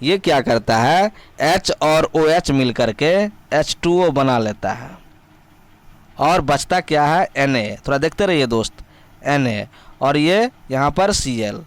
ये क्या करता है, H और OH मिल करके H2O बना लेता है, और बचता क्या है, Na। थोड़ा देखते रहिए दोस्त, Na, और ये यहाँ पर Cl।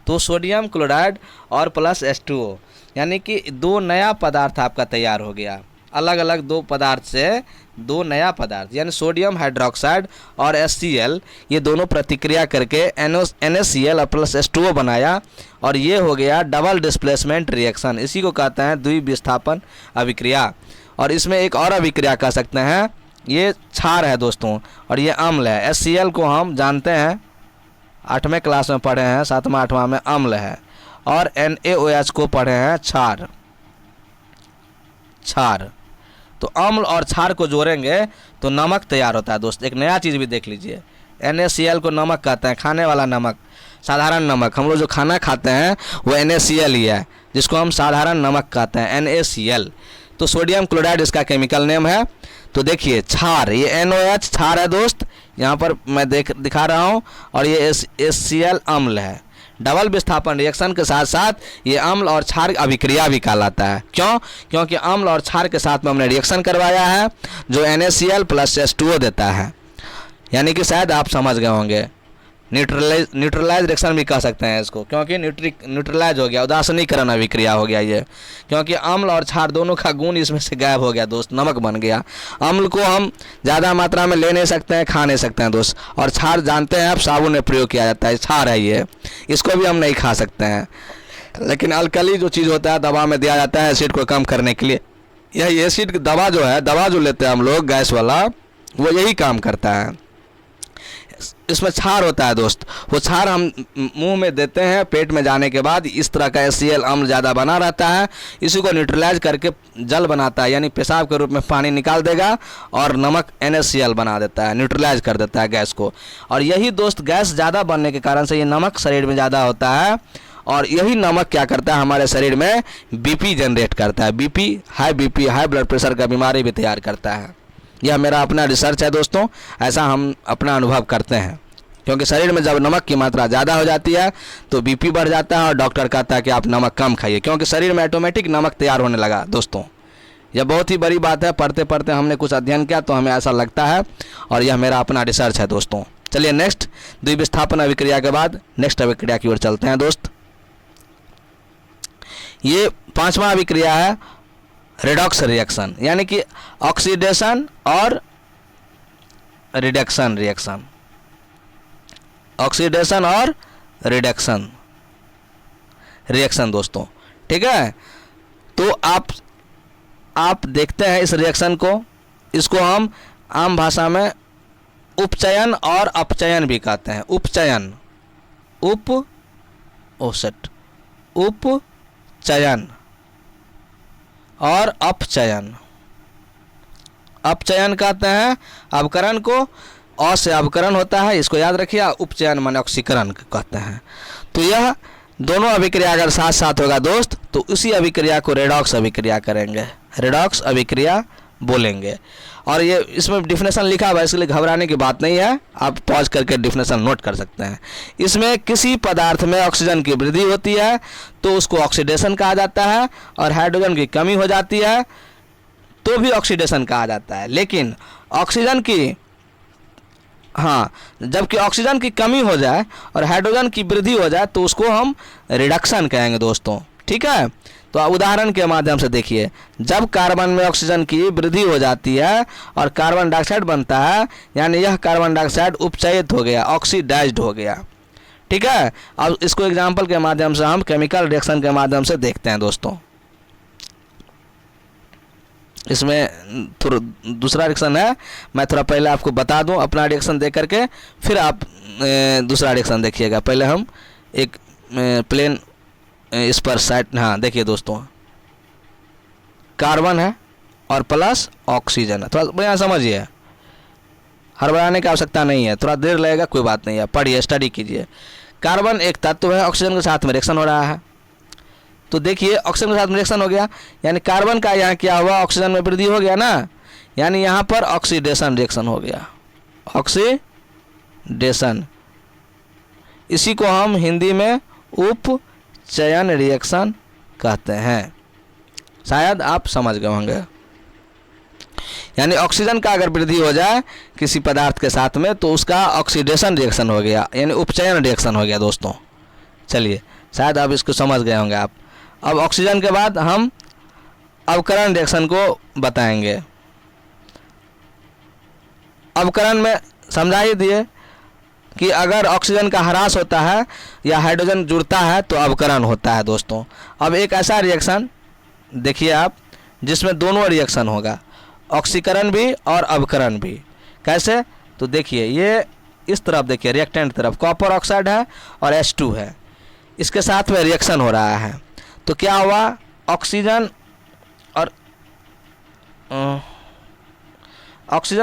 तो सोडियम क्लोराइड और प्लस H2O, यानी कि दो नया पदार्थ आपका तैयार हो गया। अलग अलग दो पदार्थ से दो नया पदार्थ, यानी सोडियम हाइड्रोक्साइड और HCl, ये दोनों प्रतिक्रिया करके NaCl और प्लस H2O बनाया, और ये हो गया डबल डिस्प्लेसमेंट रिएक्शन। इसी को कहते हैं द्विविस्थापन अभिक्रिया। और इसमें एक और अभिक्रिया कह सकते हैं, ये क्षार है दोस्तों, और ये अम्ल है। HCl को हम जानते हैं, 8वें क्लास में पढ़े हैं, 7वां 8वां में अम्ल है, और NaOH को पढ़े हैं क्षार। तो अम्ल और क्षार को जोड़ेंगे तो नमक तैयार होता है दोस्त। एक नया चीज़ भी देख लीजिए, NaCl को नमक कहते हैं, खाने वाला नमक, साधारण नमक। हम लोग जो खाना खाते हैं वो NaCl ही है, जिसको हम साधारण नमक कहते हैं, NaCl। तो सोडियम क्लोराइड इसका केमिकल नेम है। तो देखिए क्षार, ये NaOH क्षार है दोस्त, यहाँ पर मैं दिखा रहा हूँ, और ये HCl अम्ल है। डबल विस्थापन रिएक्शन के साथ साथ ये अम्ल और क्षार अभिक्रिया भी कहलाता है। क्यों? क्योंकि अम्ल और क्षार के साथ में हमने रिएक्शन करवाया है जो NaCl प्लस H2O देता है। यानी कि शायद आप समझ गए होंगे, न्यूट्रलाइज रिएक्शन भी कह सकते हैं इसको, क्योंकि न्यूट्रलाइज हो गया, उदासीनीकरण अभिक्रिया हो गया ये, क्योंकि अम्ल और क्षार दोनों का गुण इसमें से गायब हो गया दोस्त, नमक बन गया। अम्ल को हम ज़्यादा मात्रा में ले नहीं सकते हैं, खा नहीं सकते हैं दोस्त, और क्षार जानते हैं आप, साबुन में प्रयोग किया जाता है, क्षार है ये, इसको भी हम नहीं खा सकते हैं। लेकिन अल्कली जो चीज़ होता है दवा में दिया जाता है एसिड को कम करने के लिए। यही एसिड दवा जो है, दवा जो लेते हैं हम लोग गैस वाला, वो यही काम करता है। इसमें क्षार होता है दोस्त, वो क्षार हम मुंह में देते हैं, पेट में जाने के बाद इस तरह का HCl अम्ल ज़्यादा बना रहता है, इसी को न्यूट्रलाइज करके जल बनाता है, यानी पेशाब के रूप में पानी निकाल देगा और नमक NaCl बना देता है, न्यूट्रलाइज कर देता है गैस को। और यही दोस्त गैस ज़्यादा बनने के कारण से ये नमक शरीर में ज़्यादा होता है, और यही नमक क्या करता है हमारे शरीर में BP जनरेट करता है। BP हाई ब्लड प्रेशर का बीमारी भी तैयार करता है। यह मेरा अपना रिसर्च है दोस्तों, ऐसा हम अपना अनुभव करते हैं। क्योंकि शरीर में जब नमक की मात्रा ज़्यादा हो जाती है तो BP बढ़ जाता है और डॉक्टर कहता है कि आप नमक कम खाइए, क्योंकि शरीर में ऑटोमेटिक नमक तैयार होने लगा दोस्तों। यह बहुत ही बड़ी बात है, पढ़ते पढ़ते हमने कुछ अध्ययन किया तो हमें ऐसा लगता है, और यह मेरा अपना रिसर्च है दोस्तों। चलिए नेक्स्ट, द्विविस्थापन अभिक्रिया के बाद नेक्स्ट अभिक्रिया की ओर चलते हैं दोस्त। ये 5वां अभिक्रिया है रेडॉक्स रिएक्शन, यानी कि ऑक्सीडेशन और रिडक्शन रिएक्शन। ऑक्सीडेशन और रिडक्शन रिएक्शन दोस्तों, ठीक है। तो आप देखते हैं इस रिएक्शन को, इसको हम आम भाषा में उपचयन और अपचयन भी कहते हैं। उपचयन, उपचयन और अपचयन। अपचयन कहते हैं अवकरण को, अ से अवकरण होता है, इसको याद रखिए। उपचयन माने ऑक्सीकरण कहते हैं। तो यह दोनों अभिक्रिया अगर साथ साथ होगा दोस्त तो उसी अभिक्रिया को रेडॉक्स अभिक्रिया करेंगे, रेडॉक्स अभिक्रिया बोलेंगे। और ये इसमें डिफिनेशन लिखा हुआ है, इसलिए घबराने की बात नहीं है, आप पॉज करके डिफिनेशन नोट कर सकते हैं। इसमें किसी पदार्थ में ऑक्सीजन की वृद्धि होती है तो उसको ऑक्सीडेशन कहा जाता है, और हाइड्रोजन की कमी हो जाती है तो भी ऑक्सीडेशन कहा जाता है। लेकिन ऑक्सीजन की जबकि ऑक्सीजन की कमी हो जाए और हाइड्रोजन की वृद्धि हो जाए तो उसको हम रिडक्शन कहेंगे दोस्तों, ठीक है। तो उदाहरण के माध्यम से देखिए, जब कार्बन में ऑक्सीजन की वृद्धि हो जाती है और कार्बन डाइऑक्साइड बनता है, यानी यह कार्बन डाइऑक्साइड उपचयित हो गया, ऑक्सीडाइज्ड हो गया, ठीक है। अब इसको एग्जाम्पल के माध्यम से हम केमिकल रिएक्शन के माध्यम से देखते हैं दोस्तों। इसमें थोड़ा दूसरा रिएक्शन है, मैं थोड़ा पहले आपको बता दूं अपना रिएक्शन देख करके, फिर आप दूसरा रिएक्शन देखिएगा। पहले हम एक प्लेन इस पर साइड, देखिए दोस्तों, कार्बन है और प्लस ऑक्सीजन है। थोड़ा बढ़िया समझिए, हड़बड़ाने की आवश्यकता नहीं है, थोड़ा देर लगेगा, कोई बात नहीं है, पढ़िए, स्टडी कीजिए। कार्बन एक तत्व है, ऑक्सीजन के साथ में रिएक्शन हो रहा है। तो देखिए ऑक्सीजन के साथ में रिएक्शन हो गया, यानी कार्बन का यहाँ क्या हुआ, ऑक्सीजन में वृद्धि हो गया ना, यानी यहाँ पर ऑक्सीडेशन रिएक्शन हो गया, ऑक्सीडेशन। इसी को हम हिंदी में उपचयन रिएक्शन कहते हैं, शायद आप समझ गए होंगे। यानी ऑक्सीजन का अगर वृद्धि हो जाए किसी पदार्थ के साथ में तो उसका ऑक्सीडेशन रिएक्शन हो गया, यानी उपचयन रिएक्शन हो गया दोस्तों। चलिए, शायद आप इसको समझ गए होंगे आप। अब ऑक्सीजन के बाद हम अवकरण रिएक्शन को बताएंगे। अवकरण में समझा ही दिए कि अगर ऑक्सीजन का ह्रास होता है या हाइड्रोजन जुड़ता है तो अवकरण होता है दोस्तों। अब एक ऐसा रिएक्शन देखिए आप जिसमें दोनों रिएक्शन होगा, ऑक्सीकरण भी और अवकरण भी। कैसे? तो देखिए, ये इस तरफ देखिए, रिएक्टेंट तरफ कॉपर ऑक्साइड है और H2 है, इसके साथ में रिएक्शन हो रहा है। तो क्या हुआ, ऑक्सीजन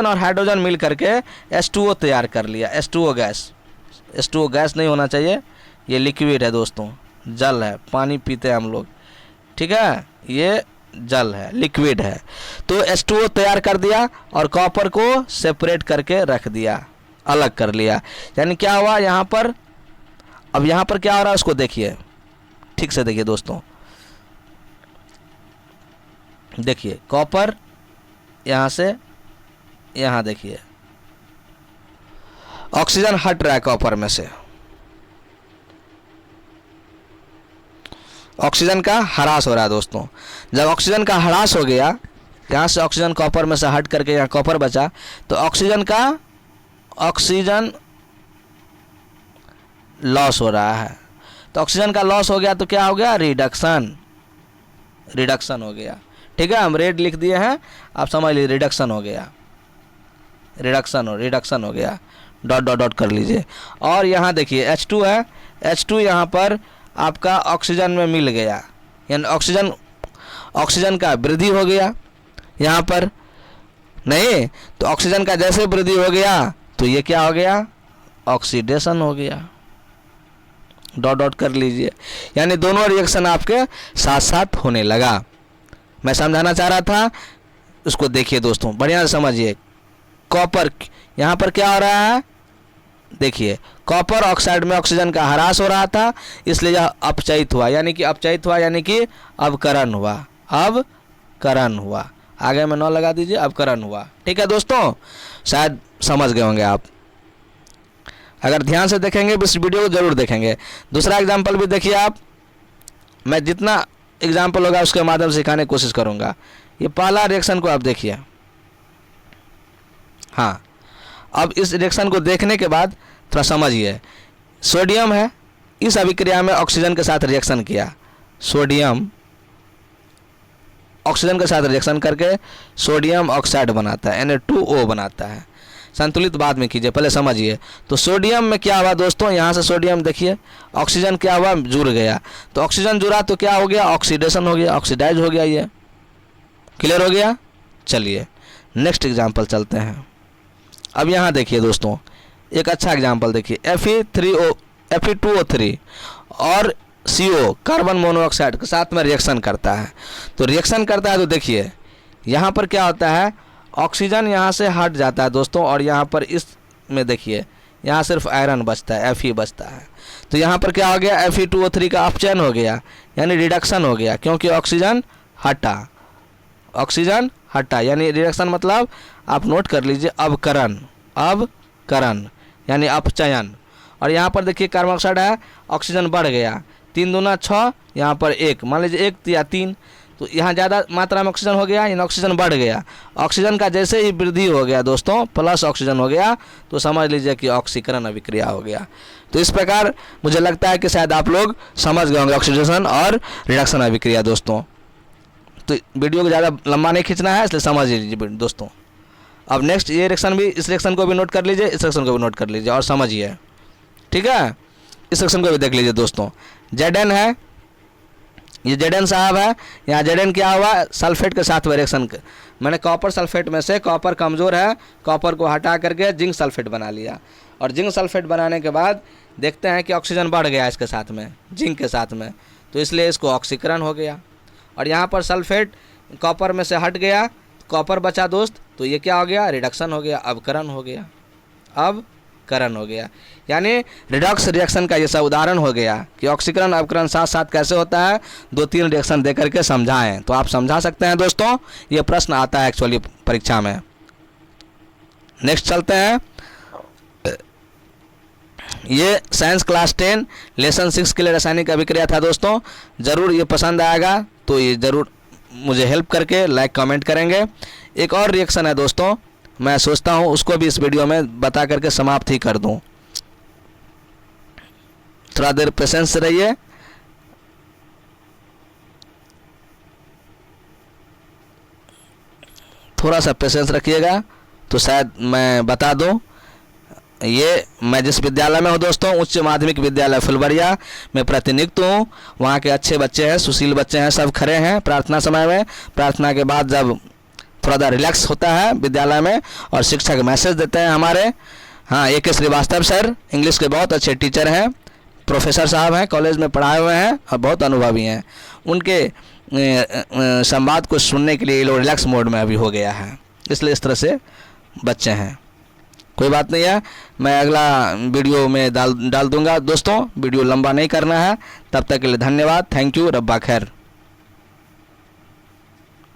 और हाइड्रोजन मिल करके H2O तैयार कर लिया, H2O गैस। H2O गैस नहीं होना चाहिए, ये लिक्विड है दोस्तों, जल है, पानी पीते हैं हम लोग, ठीक है, ये जल है, लिक्विड है। तो H2O तैयार कर दिया और कॉपर को सेपरेट करके रख दिया, अलग कर लिया। यानी क्या हुआ यहाँ पर, अब यहाँ पर क्या हो रहा है उसको देखिए, ठीक से देखिए दोस्तों। देखिए कॉपर यहाँ से यहाँ, देखिए ऑक्सीजन हट रहा है कॉपर में से, ऑक्सीजन का ह्रास हो रहा है दोस्तों। जब ऑक्सीजन का ह्रास हो गया, यहाँ से ऑक्सीजन कॉपर में से हट करके यहाँ कॉपर बचा, तो ऑक्सीजन लॉस हो रहा है। तो ऑक्सीजन का लॉस हो गया तो क्या हो गया, रिडक्शन, रिडक्शन हो गया। ठीक है, हम रेड लिख दिए हैं, आप समझ लीजिए रिडक्शन हो गया, रिडक्शन हो गया, डॉट डॉट डॉट कर लीजिए। और यहाँ देखिए H2 है, H2 यहाँ पर आपका ऑक्सीजन में मिल गया, यानी ऑक्सीजन का वृद्धि हो गया यहाँ पर, नहीं तो ऑक्सीजन का जैसे वृद्धि हो गया तो ये क्या हो गया, ऑक्सीडेशन हो गया, डॉट डॉट कर लीजिए। यानी दोनों रिएक्शन आपके साथ साथ होने लगा। मैं समझाना चाह रहा था, उसको देखिए दोस्तों, बढ़िया से समझिए। कॉपर यहाँ पर क्या हो रहा है, देखिए कॉपर ऑक्साइड में ऑक्सीजन का ह्रास हो रहा था, इसलिए यह अपचयित हुआ, यानी कि अपचयित हुआ यानी कि अवकरण हुआ, अवकरण हुआ। आगे में 9 लगा दीजिए, अवकरण हुआ। ठीक है दोस्तों, शायद समझ गए होंगे आप। अगर ध्यान से देखेंगे इस वीडियो को जरूर देखेंगे। दूसरा एग्जाम्पल भी देखिए आप, मैं जितना एग्जाम्पल होगा उसके माध्यम से सिखाने की कोशिश करूँगा। ये पहला रिएक्शन को आप देखिए। हाँ, अब इस रिएक्शन को देखने के बाद थोड़ा समझिए। सोडियम है, इस अभिक्रिया में ऑक्सीजन के साथ रिएक्शन किया, सोडियम ऑक्सीजन के साथ रिएक्शन करके सोडियम ऑक्साइड बनाता है, Na2O बनाता है। संतुलित बाद में कीजिए, पहले समझिए। तो सोडियम में क्या हुआ दोस्तों, यहाँ से सोडियम देखिए, ऑक्सीजन क्या हुआ, जुड़ गया। तो ऑक्सीजन जुड़ा तो क्या हो गया, ऑक्सीडेशन हो गया, ऑक्सीडाइज हो गया। ये क्लियर हो गया। चलिए नेक्स्ट एग्जाम्पल चलते हैं। अब यहाँ देखिए दोस्तों, एक अच्छा एग्जाम्पल देखिए, Fe2O3 और CO कार्बन मोनोऑक्साइड के साथ में रिएक्शन करता है। तो रिएक्शन करता है तो देखिए यहाँ पर क्या होता है, ऑक्सीजन यहाँ से हट जाता है दोस्तों, और यहाँ पर इस में देखिए यहाँ सिर्फ आयरन बचता है, Fe बचता है। तो यहाँ पर क्या हो गया, Fe2O3 का अपचयन हो गया, यानी रिडक्शन हो गया, क्योंकि ऑक्सीजन हटा, ऑक्सीजन हटा, यानी रिडक्शन मतलब आप नोट कर लीजिए, अवकरण, अवकरण यानी अपचयन। और यहाँ पर देखिए कार्बन डाइऑक्साइड है, ऑक्सीजन बढ़ गया, 3 दूना 6, यहाँ पर 1, मान लीजिए 1 या 3, तो यहाँ ज़्यादा मात्रा में ऑक्सीजन हो गया, यानी ऑक्सीजन बढ़ गया। ऑक्सीजन का जैसे ही वृद्धि हो गया दोस्तों, प्लस ऑक्सीजन हो गया, तो समझ लीजिए कि ऑक्सीकरण अभिक्रिया हो गया। तो इस प्रकार मुझे लगता है कि शायद आप लोग समझ गए होंगे ऑक्सीडेशन और रिडक्शन अभिक्रिया दोस्तों। तो वीडियो को ज़्यादा लंबा नहीं खींचना है, इसलिए समझ लीजिए दोस्तों। अब नेक्स्ट ये रिएक्शन भी, इस रिएक्शन को भी नोट कर लीजिए, इस रिएक्शन को भी नोट कर लीजिए और समझिए। ठीक है, इस रिएक्शन को भी देख लीजिए दोस्तों। Zn है, ये Zn साहब है, यहाँ Zn क्या हुआ, सल्फेट के साथ रिएक्शन, मैंने कॉपर सल्फेट में से, कॉपर कमज़ोर है, कॉपर को हटा करके जिंक सल्फेट बना लिया। और जिंक सल्फेट बनाने के बाद देखते हैं कि ऑक्सीजन बढ़ गया इसके साथ में, जिंक के साथ में, तो इसलिए इसको ऑक्सीकरण हो गया। और यहाँ पर सल्फेट कॉपर में से हट गया, कॉपर बचा दोस्त, तो ये क्या हो गया, रिडक्शन हो गया, अवकरण हो गया, अवकरण हो गया। यानी रिडॉक्स रिएक्शन का ये सब उदाहरण हो गया कि ऑक्सीकरण अवकरण साथ साथ कैसे होता है, 2-3 रिएक्शन दे करके समझाएं, तो आप समझा सकते हैं दोस्तों। ये प्रश्न आता है एक्चुअली परीक्षा में। नेक्स्ट चलते हैं, ये साइंस क्लास 10 लेसन 6 के लिए रासायनिक अभिक्रिया था दोस्तों। ज़रूर ये पसंद आएगा तो ये ज़रूर मुझे हेल्प करके लाइक कमेंट करेंगे। एक और रिएक्शन है दोस्तों, मैं सोचता हूँ उसको भी इस वीडियो में बता करके समाप्त ही कर दूँ। थोड़ा देर पेशेंस से रहिए। थोड़ा सा पेशेंस रखिएगा तो शायद मैं बता दूँ। ये मैं जिस विद्यालय में हूँ दोस्तों, उच्च माध्यमिक विद्यालय फुलबरिया में प्रतिनियुक्त हूँ। वहाँ के अच्छे बच्चे हैं, सुशील बच्चे हैं, सब खड़े हैं प्रार्थना समय में। प्रार्थना के बाद जब थोड़ा सा रिलैक्स होता है विद्यालय में और शिक्षक मैसेज देते हैं हमारे, हाँ, A.K. श्रीवास्तव सर इंग्लिश के बहुत अच्छे टीचर हैं, प्रोफेसर साहब हैं, कॉलेज में पढ़ाए हुए हैं और बहुत अनुभवी हैं। उनके संवाद को सुनने के लिए ये लोग रिलैक्स मोड में अभी हो गया है, इसलिए इस तरह से बच्चे हैं। कोई बात नहीं है, मैं अगला वीडियो में डाल दूंगा दोस्तों। वीडियो लंबा नहीं करना है। तब तक के लिए धन्यवाद। Thank you. रब्बा खैर।